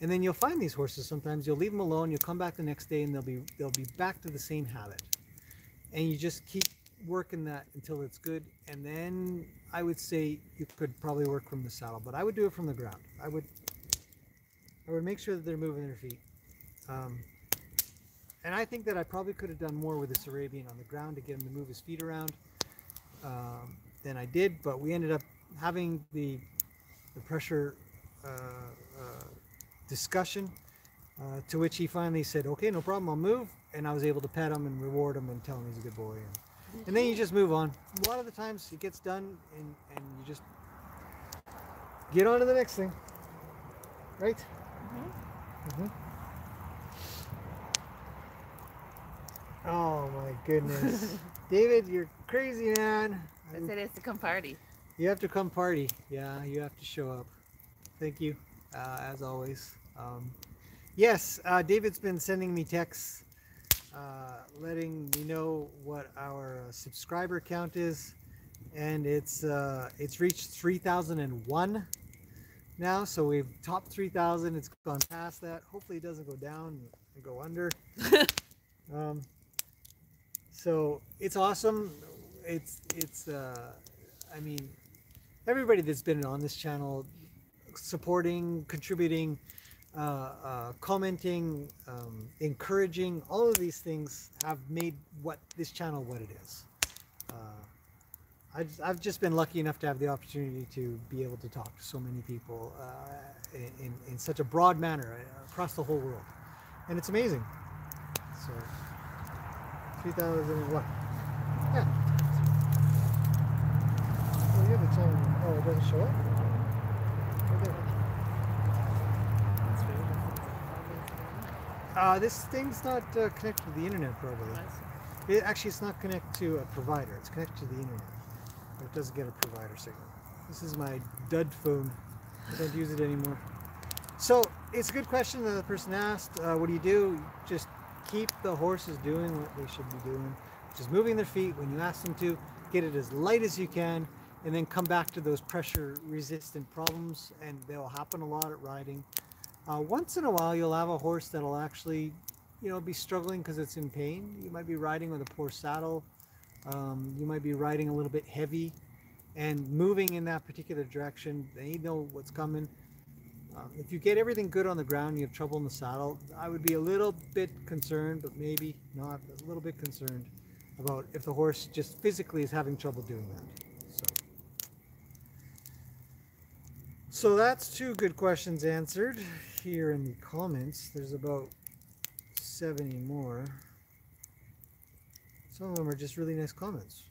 And then you'll find these horses, sometimes you'll leave them alone, you'll come back the next day, and they'll be back to the same habit. And you just keep working that until it's good. And then I would say you could probably work from the saddle, but I would do it from the ground. I would make sure that they're moving their feet. And I think that I probably could have done more with this Arabian on the ground to get him to move his feet around than I did, but we ended up having the pressure discussion, to which he finally said, okay, no problem, I'll move. And I was able to pet him and reward him and tell him he's a good boy. And then you just move on. A lot of the times it gets done, and you just get on to the next thing. Right? Mm-hmm. Oh my goodness. David, you're crazy, man. I said it's to come party. You have to come party. Yeah, you have to show up. Thank you, as always. Yes, David's been sending me texts letting me know what our subscriber count is, and it's reached 3,001 now. So we've topped 3,000. It's gone past that. Hopefully it doesn't go down and go under. So it's awesome. It's I mean, everybody that's been on this channel, supporting, contributing, commenting, encouraging, all of these things have made this channel what it is. I've just been lucky enough to have the opportunity to be able to talk to so many people in such a broad manner across the whole world. And it's amazing. So, 2001. Yeah. Well, you have the time. Oh, it doesn't show up? Okay. This thing's not connected to the internet, probably. Actually, it's not connected to a provider. It's connected to the internet. But it doesn't get a provider signal. This is my dud phone. I don't use it anymore. So it's a good question that the person asked. What do? You just keep the horses doing what they should be doing, just moving their feet when you ask them to. Get it as light as you can, and then come back to those pressure-resistant problems, and they'll happen a lot at riding. Once in a while, you'll have a horse that'll actually, be struggling because it's in pain. You might be riding with a poor saddle. You might be riding a little bit heavy and moving in that particular direction. They know what's coming. If you get everything good on the ground, you have trouble in the saddle, I would be a little bit concerned, but maybe not, a little bit concerned about if the horse just physically is having trouble doing that. So that's 2 good questions answered here in the comments. There's about 70 more. Some of them are just really nice comments.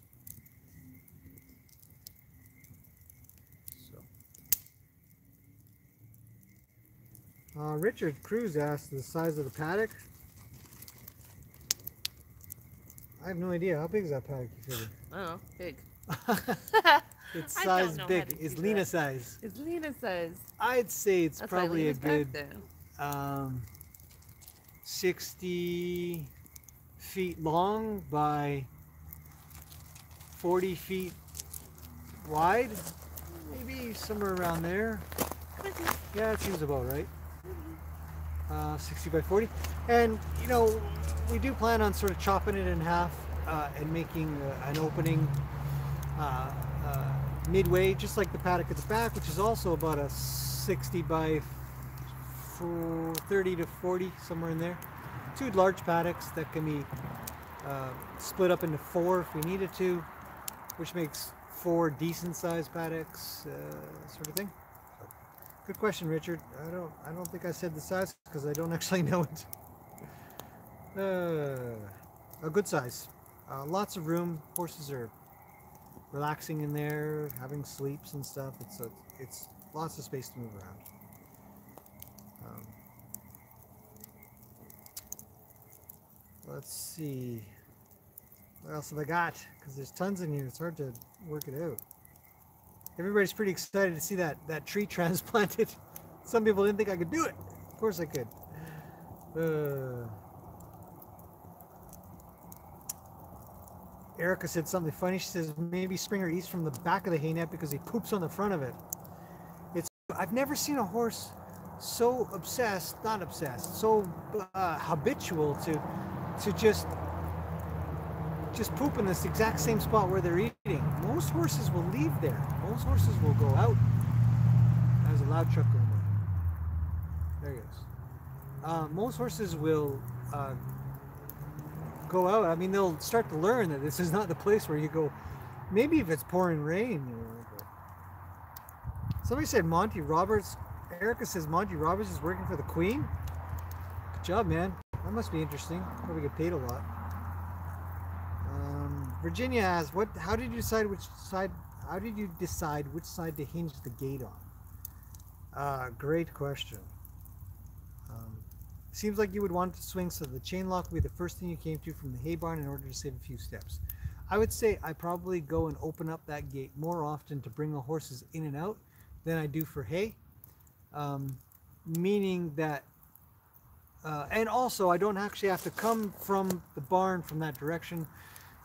Richard Cruz asked the size of the paddock. I have no idea. How big is that paddock, you figure? I don't know. Big. It's size big. It's Lena size. It's Lena size. I'd say it's probably a good 60 feet long by 40 feet wide. Maybe somewhere around there. Yeah, that seems about right. 60 by 40. And, we do plan on sort of chopping it in half and making an opening midway, just like the paddock at the back, which is also about a 60 by 30 to 40, somewhere in there. 2 large paddocks that can be split up into 4 if we needed to, which makes 4 decent sized paddocks, sort of thing. Good question, Richard. I don't think I said the size because I don't actually know it. A good size. Lots of room. Horses are relaxing in there, having sleeps and stuff. It's lots of space to move around. Let's see. What else have I got? Because there's tons in here. It's hard to work it out. Everybody's pretty excited to see that tree transplanted. Some people didn't think I could do it. Of course I could. Erica said something funny. She says maybe Springer eats from the back of the hay net because he poops on the front of it. I've never seen a horse so so habitual to just poop in this exact same spot where they're eating. Most horses will leave there. Most horses will go out. There's a loud truck going by. There he goes. Most horses will go out. I mean, they'll start to learn that this is not the place where you go. Maybe if it's pouring rain. Somebody said Monty Roberts. Erica says Monty Roberts is working for the Queen. Good job, man. That must be interesting. Probably get paid a lot. Virginia asks, how did you decide which side to hinge the gate on? Great question. Seems like you would want to swing so the chain lock would be the first thing you came to from the hay barn in order to save a few steps. I would say I probably go and open up that gate more often to bring the horses in and out than I do for hay. Meaning that, and also I don't actually have to come from the barn from that direction.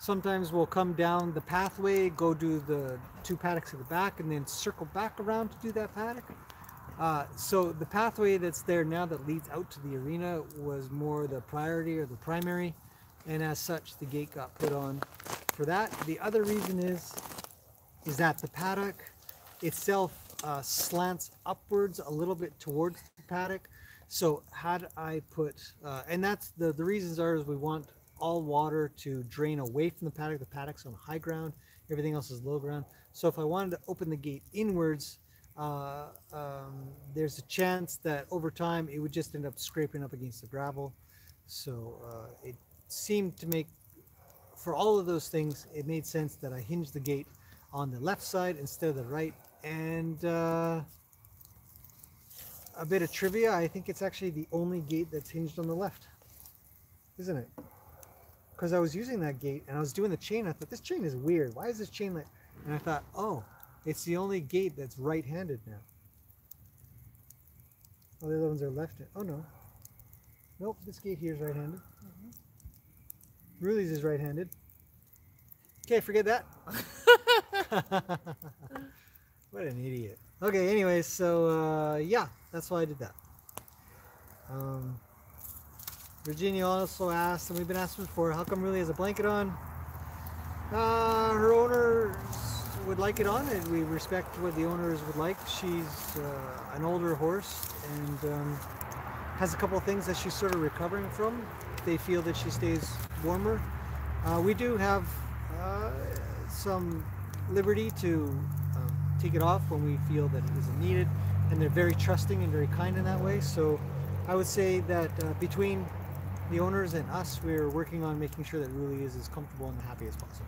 Sometimes we'll come down the pathway, go do the 2 paddocks at the back, and then circle back around to do that paddock. So the pathway that's there now that leads out to the arena was more the priority or the primary, and as such the gate got put on for that. The other reason is that the paddock itself slants upwards a little bit towards the paddock. So had I put, and that's the reasons are is we want all water to drain away from the paddock. The paddock's on high ground, everything else is low ground. So if I wanted to open the gate inwards, there's a chance that over time it would just end up scraping up against the gravel. So it seemed to make, for all of those things, it made sense that I hinged the gate on the left side instead of the right. And a bit of trivia, I think it's actually the only gate that's hinged on the left, isn't it? Because I was using that gate and I was doing the chain, I thought this chain is weird, why is this chain like, and I thought, oh, it's the only gate that's right-handed now. All the other ones are left-handed. Oh no, nope, this gate here is right-handed. Ruli's is right-handed. Okay, forget that. What an idiot. Okay, anyways, so yeah, that's why I did that. Virginia also asked, and we've been asking before, how come Ruli has a blanket on? Her owners would like it on, and we respect what the owners would like. She's an older horse and has a couple of things that she's sort of recovering from. They feel that she stays warmer. We do have some liberty to take it off when we feel that it isn't needed, and they're very trusting and very kind in that way. So I would say that between the owners and us, we're working on making sure that Ruli is as comfortable and happy as possible.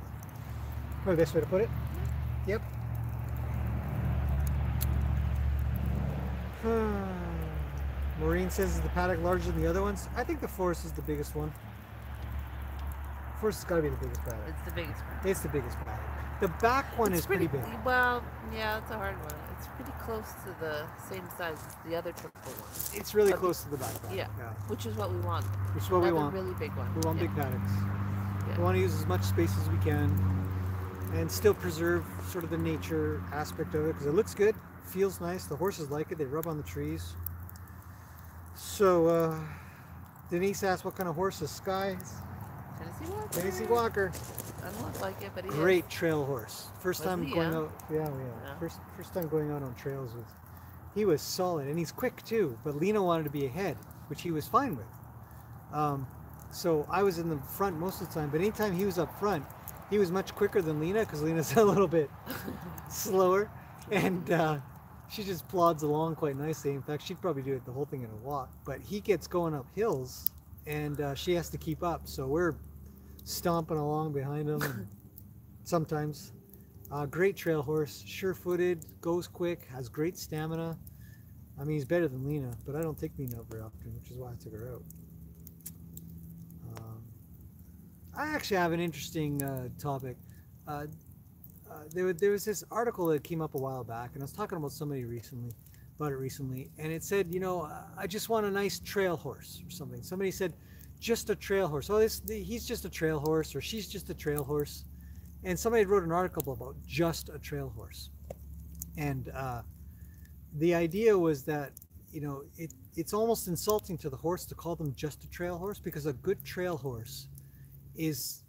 What the best way to put it? Yep. Maureen says, is the paddock larger than the other ones? I think the forest is the biggest one. Forest has got to be the biggest paddock. It's the biggest paddock. It's the biggest paddock. The back one is pretty big. Well, yeah, it's a hard one. It's pretty close to the same size as the other triple one. It's really close to the back paddock. Yeah, which is what we want. Which is what we want. A really big one. We want big paddocks. Yeah. We want to use as much space as we can and still preserve sort of the nature aspect of it, because it looks good, feels nice, the horses like it, they rub on the trees. So Denise asked what kind of horse is Sky? Tennessee Walker. Tennessee Walker. Doesn't look like it, but he Great is. Trail horse. First time going out. Yeah. First time going out on trails with. He was solid and he's quick too. But Lena wanted to be ahead, which he was fine with. So I was in the front most of the time. But anytime he was up front, he was much quicker than Lena, because Lena's a little bit slower, and she just plods along quite nicely. In fact, she'd probably do it the whole thing in a walk. But he gets going up hills, and she has to keep up. So we're stomping along behind him. And sometimes, great trail horse, sure-footed, goes quick, has great stamina. I mean, he's better than Lena, but I don't take Lena out very often, which is why I took her out. I actually have an interesting topic. There was this article that came up a while back, and I was talking about somebody recently, and it said, you know, I just want a nice trail horse or something. Somebody said, just a trail horse. Oh, he's just a trail horse, or she's just a trail horse. And somebody wrote an article about just a trail horse. And the idea was that, you know, it's almost insulting to the horse to call them just a trail horse, because a good trail horse is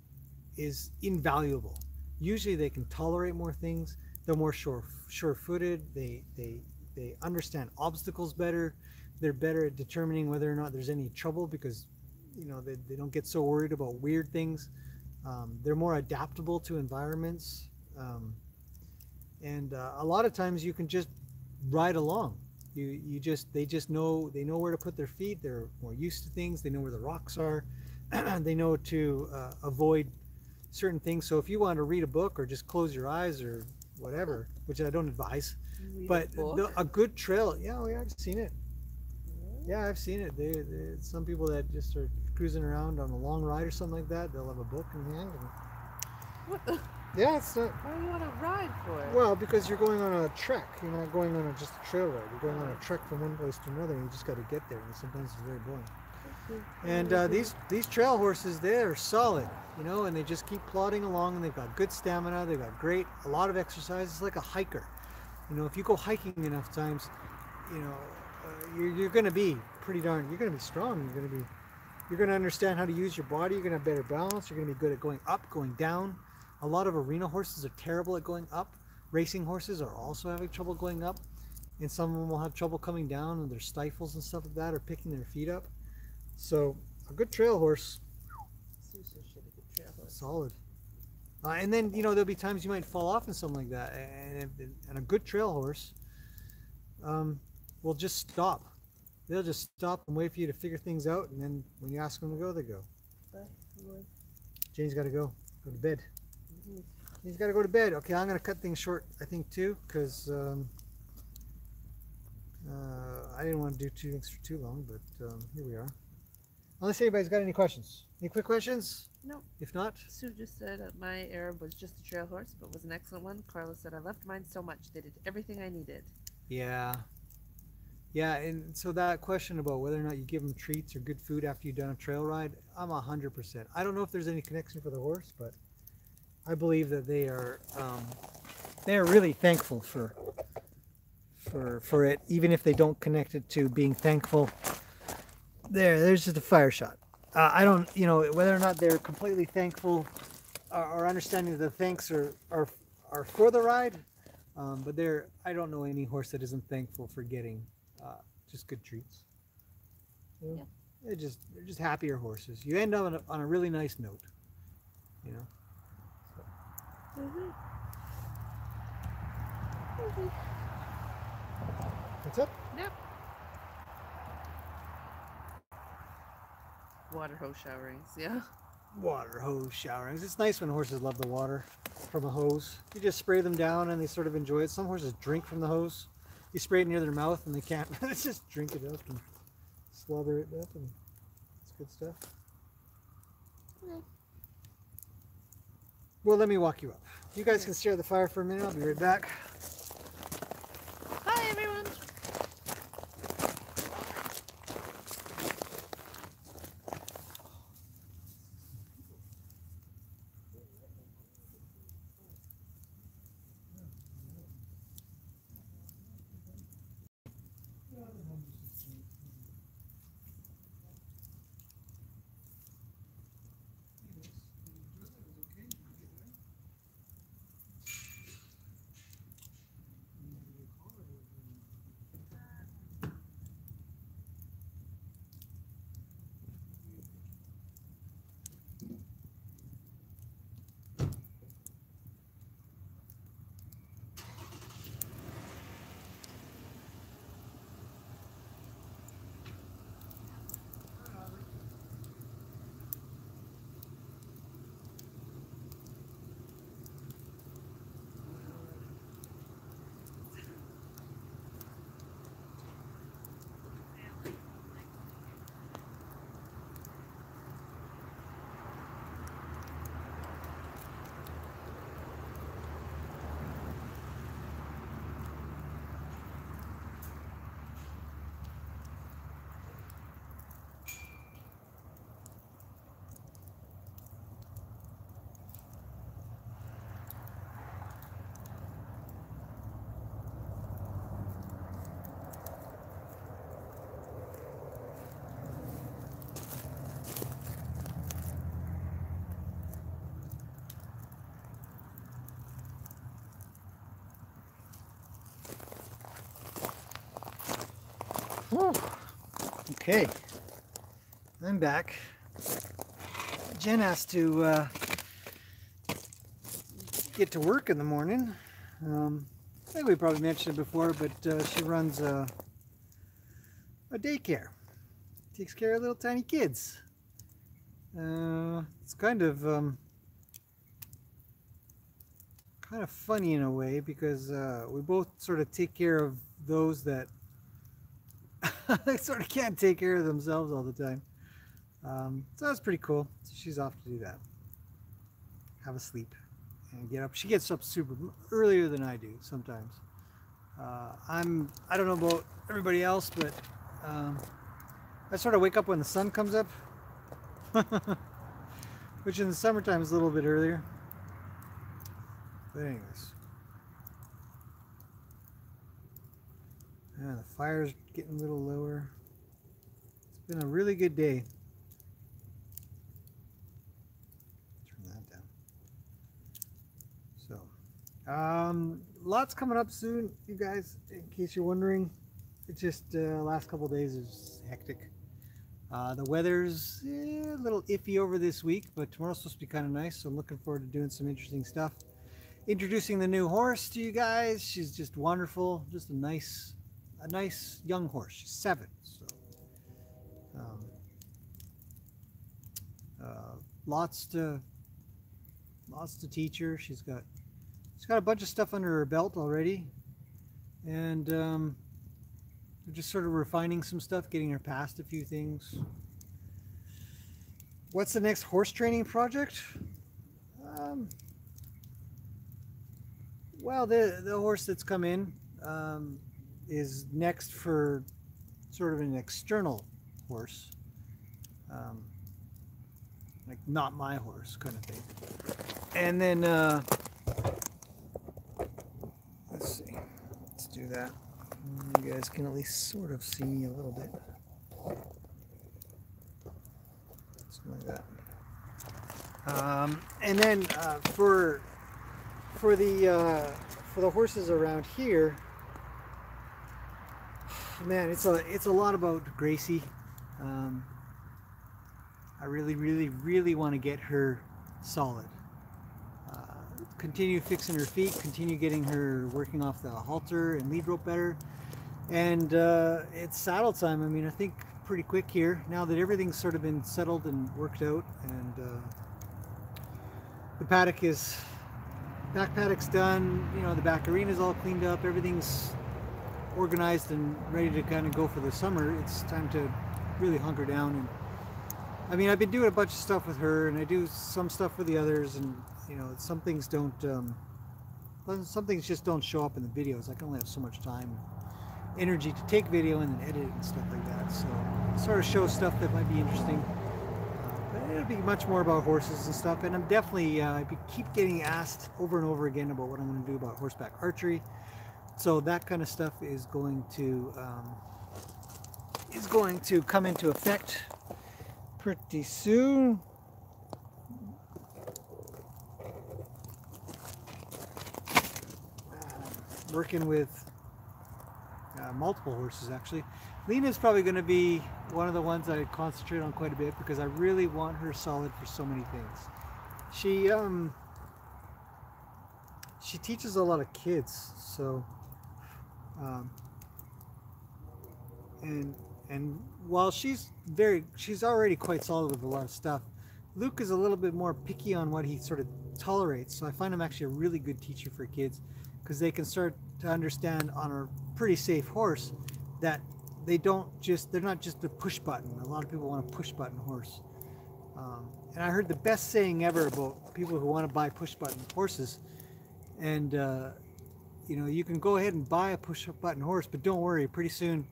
invaluable. Usually they can tolerate more things. They're more sure-footed. They understand obstacles better. They're better at determining whether or not there's any trouble, because, you know, they don't get so worried about weird things. They're more adaptable to environments, and a lot of times you can just ride along. They just know where to put their feet. They're more used to things. They know where the rocks are. They know to avoid certain things. So if you want to read a book or just close your eyes or whatever, which I don't advise, but a good trail, yeah, I've seen it. Yeah, I've seen it. Some people that just are cruising around on a long ride or something like that, they'll have a book in hand. And, what the? Yeah, it's not. Why do you want to ride for it? Well, because you're going on a trek. You're not going on just a trail ride. You're going on a trek from one place to another, and you just got to get there. And sometimes it's very boring. And these trail horses, they're solid, you know, and they just keep plodding along, and they've got good stamina. They've got a lot of exercise. It's like a hiker. You know, if you go hiking enough times, you know, you're going to be pretty darn. You're going to be strong. You're going to be You're going to understand how to use your body. You're going to have better balance. You're going to be good at going up, going down. A lot of arena horses are terrible at going up. Racing horses are also having trouble going up. And some of them will have trouble coming down, and their stifles and stuff like that are picking their feet up. So a good trail horse, solid. And then, you know, there'll be times you might fall off and something like that. And a good trail horse will just stop. They'll just stop and wait for you to figure things out, and then when you ask them to go, they go. Jane's got to go to bed. He's got to go to bed. Okay, I'm going to cut things short, I think, too, because I didn't want to do two things for too long, but here we are. Unless anybody's got any questions. Any quick questions? No. If not? Sue just said my Arab was just a trail horse, but was an excellent one. Carla said, I loved mine so much. They did everything I needed. Yeah. Yeah, and so that question about whether or not you give them treats or good food after you've done a trail ride, I'm 100%. I don't know if there's any connection for the horse, but I believe that they are really thankful for it, even if they don't connect it to being thankful. There's just a fire shot. I don't, you know, whether or not they're completely thankful or understanding that the thanks are for the ride, but I don't know any horse that isn't thankful for getting just good treats. You know, yeah. They're just happier horses. You end up on a really nice note, you know. So. That's it? Yep. Water hose showerings, yeah. Water hose showerings. It's nice when horses love the water from a hose. You just spray them down and they sort of enjoy it. Some horses drink from the hose. You spray it near their mouth and they can't. They just drink it up and slobber it up, and it's good stuff. Yeah. Well, let me walk you up. You guys can stare at the fire for a minute. I'll be right back. Hi, everyone. Whew. Okay, I'm back. Jen has to get to work in the morning. I think we probably mentioned it before, but she runs a daycare. Takes care of little tiny kids. It's kind of funny in a way, because we both sort of take care of those that they sort of can't take care of themselves all the time. So that's pretty cool. So she's off to do that. Have a sleep and get up. She gets up super earlier than I do sometimes. I don't know about everybody else, but I sort of wake up when the sun comes up, which in the summertime is a little bit earlier. But anyways. Yeah, the fire's getting a little lower. It's been a really good day. Lots coming up soon, you guys, in case you're wondering. It's just last couple of days is hectic. The weather's a little iffy over this week, but tomorrow's supposed to be kind of nice, so I'm looking forward to doing some interesting stuff. Introducing the new horse to you guys. She's just wonderful, just a nice young horse. She's 7, so lots to teach her. She's got a bunch of stuff under her belt already, and we're just sort of refining some stuff, getting her past a few things. What's the next horse training project? Well, the horse that's come in is next for sort of an external horse, like not my horse kind of thing. And then let's see, let's do that. You guys can at least sort of see me a little bit. Something like that. And then for the horses around here, man, it's a lot about Gracie. I really want to get her solid. Continue fixing her feet, continue getting her working off the halter and lead rope better. And it's saddle time. I mean, I think pretty quick here, now that everything's sort of been settled and worked out, and the back paddock's done, you know, the back arena's all cleaned up, everything's organized and ready to kind of go for the summer. It's time to really hunker down. And I mean, I've been doing a bunch of stuff with her, and I do some stuff with the others, and you know, some things just don't show up in the videos. I can only have so much time and energy to take video and then edit it and stuff like that. So sort of show stuff that might be interesting. But it'll be much more about horses and stuff. And I'm definitely I keep getting asked over and over again about what I'm going to do about horseback archery. So that kind of stuff is going to come into effect pretty soon. Working with multiple horses, actually. Lena's probably going to be one of the ones I concentrate on quite a bit, because I really want her solid for so many things. She teaches a lot of kids, so and while she's already quite solid with a lot of stuff, Luke is a little bit more picky on what he sort of tolerates. So I find him actually a really good teacher for kids, because they can start to understand on a pretty safe horse that they're not just a push button. A lot of people want a push button horse. And I heard the best saying ever about people who want to buy push button horses. And you know, you can go ahead and buy a push button horse, but don't worry, pretty soon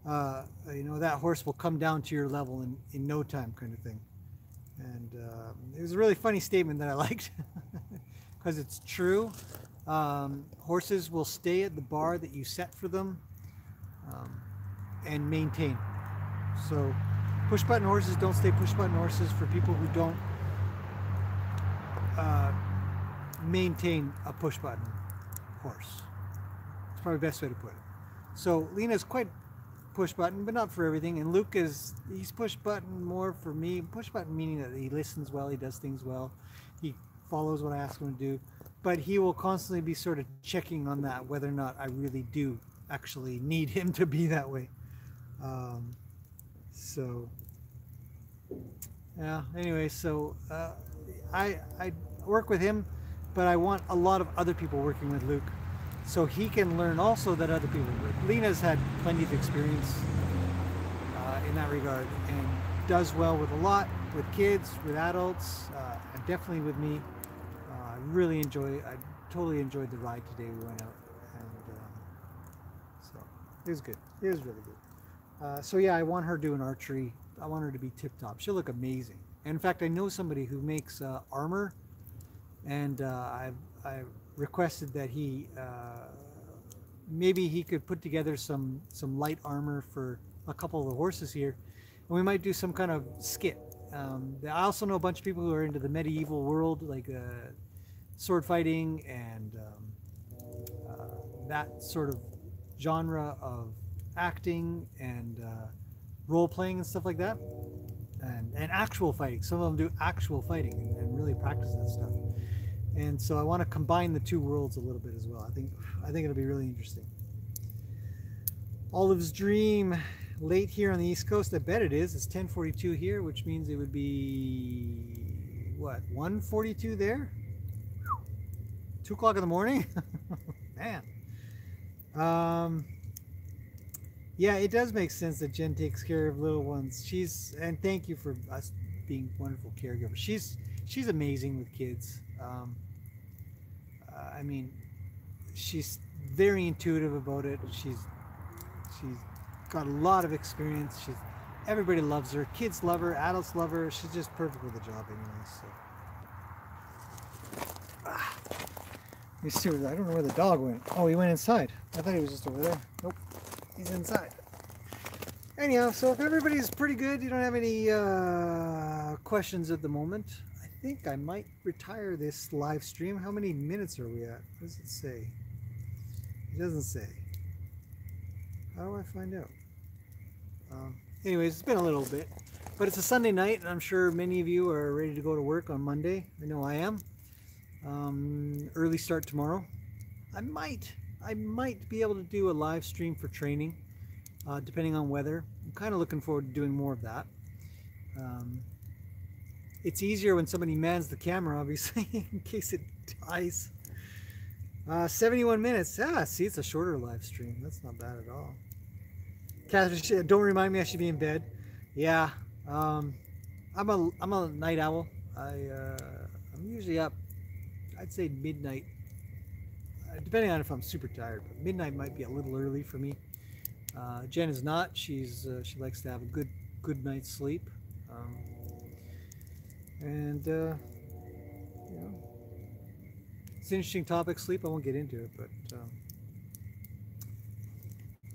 you know, that horse will come down to your level in no time, kind of thing. And it was a really funny statement that I liked, because it's true. Horses will stay at the bar that you set for them and maintain. So push button horses don't stay push button horses for people who don't maintain a push button horse. It's probably the best way to put it. So Lena's quite push button, but not for everything. And Luke he's push button more for me. Push button meaning that he listens well, he does things well, he follows what I ask him to do. But he will constantly be sort of checking on that, whether or not I really do actually need him to be that way. So yeah, anyway, so I work with him, but I want a lot of other people working with Luke, so he can learn also that other people. Lena's had plenty of experience in that regard, and does well with a lot, with kids, with adults, and definitely with me. I totally enjoyed the ride today. We went out, and so it was good. It was really good. So yeah, I want her doing archery. I want her to be tip top. She'll look amazing. And in fact, I know somebody who makes armor, and I requested that he maybe he could put together some light armor for a couple of the horses here, and we might do some kind of skit. I also know a bunch of people who are into the medieval world, like sword fighting and that sort of genre of acting and role playing and stuff like that, and actual fighting. Some of them do actual fighting and really practice that stuff. And so I want to combine the two worlds a little bit as well. I think it'll be really interesting. Olive's Dream, late here on the East Coast. I bet it is. It's 10:42 here, which means it would be what, 1:42 there? 2 o'clock in the morning. Man. Yeah, it does make sense that Jen takes care of little ones. And thank you for us being wonderful caregivers. She's amazing with kids. I mean, she's very intuitive about it. She's got a lot of experience. Everybody loves her. Kids love her. Adults love her. She's just perfect with the job anyway. So. Let me see. I don't know where the dog went. Oh, he went inside. I thought he was just over there. Nope. He's inside. Anyhow, so if everybody's pretty good, you don't have any questions at the moment, I think I might retire this live stream. How many minutes are we at? What does it say? It doesn't say. How do I find out? Anyways, it's been a little bit, but it's a Sunday night, and I'm sure many of you are ready to go to work on Monday. I know I am. Early start tomorrow. I might be able to do a live stream for training, depending on weather. I'm kind of looking forward to doing more of that. It's easier when somebody mans the camera, obviously, in case it dies. 71 minutes. Ah, see, it's a shorter live stream. That's not bad at all. Catherine, don't remind me I should be in bed. Yeah, I'm a night owl. I'm usually up, I'd say midnight, depending on if I'm super tired. But midnight might be a little early for me. Jen is not. She likes to have a good night's sleep. And you know, it's an interesting topic, sleep. I won't get into it, but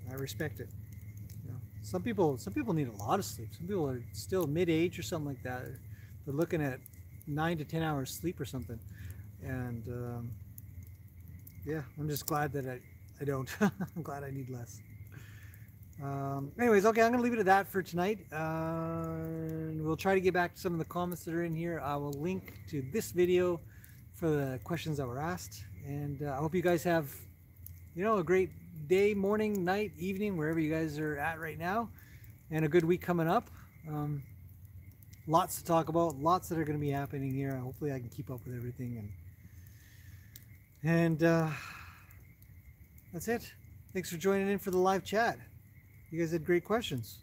I respect it. You know, some people need a lot of sleep. Some people are still mid-age or something like that. They're looking at 9 to 10 hours sleep or something. And yeah, I'm just glad that I don't. I'm glad I need less. Anyways, okay, I'm going to leave it at that for tonight. We'll try to get back to some of the comments that are in here. I will link to this video for the questions that were asked. And I hope you guys have, you know, a great day, morning, night, evening, wherever you guys are at right now. And a good week coming up. Lots to talk about, lots that are going to be happening here. Hopefully I can keep up with everything. And that's it. Thanks for joining in for the live chat. You guys had great questions,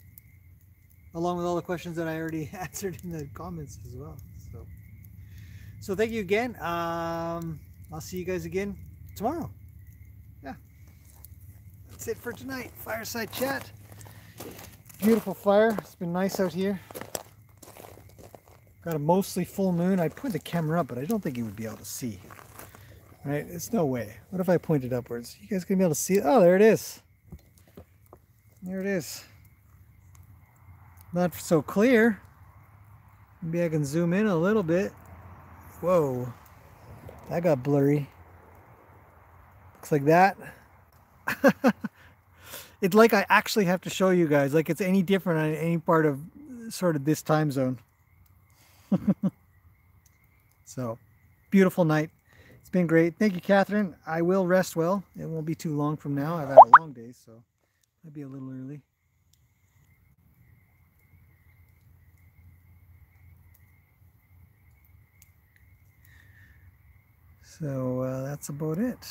along with all the questions that I already answered in the comments as well. So thank you again. I'll see you guys again tomorrow. Yeah, that's it for tonight. Fireside chat. Beautiful fire. It's been nice out here. Got a mostly full moon. I put the camera up, but I don't think you would be able to see. Right? It's no way. What if I point it upwards? You guys gonna be able to see it? Oh, there it is. There it is. Not so clear. Maybe I can zoom in a little bit. Whoa. That got blurry. Looks like that. It's like I actually have to show you guys. Like it's any different on any part of sort of this time zone. So, beautiful night. It's been great. Thank you, Catherine. I will rest well. It won't be too long from now. I've had a long day, so might be a little early. So that's about it.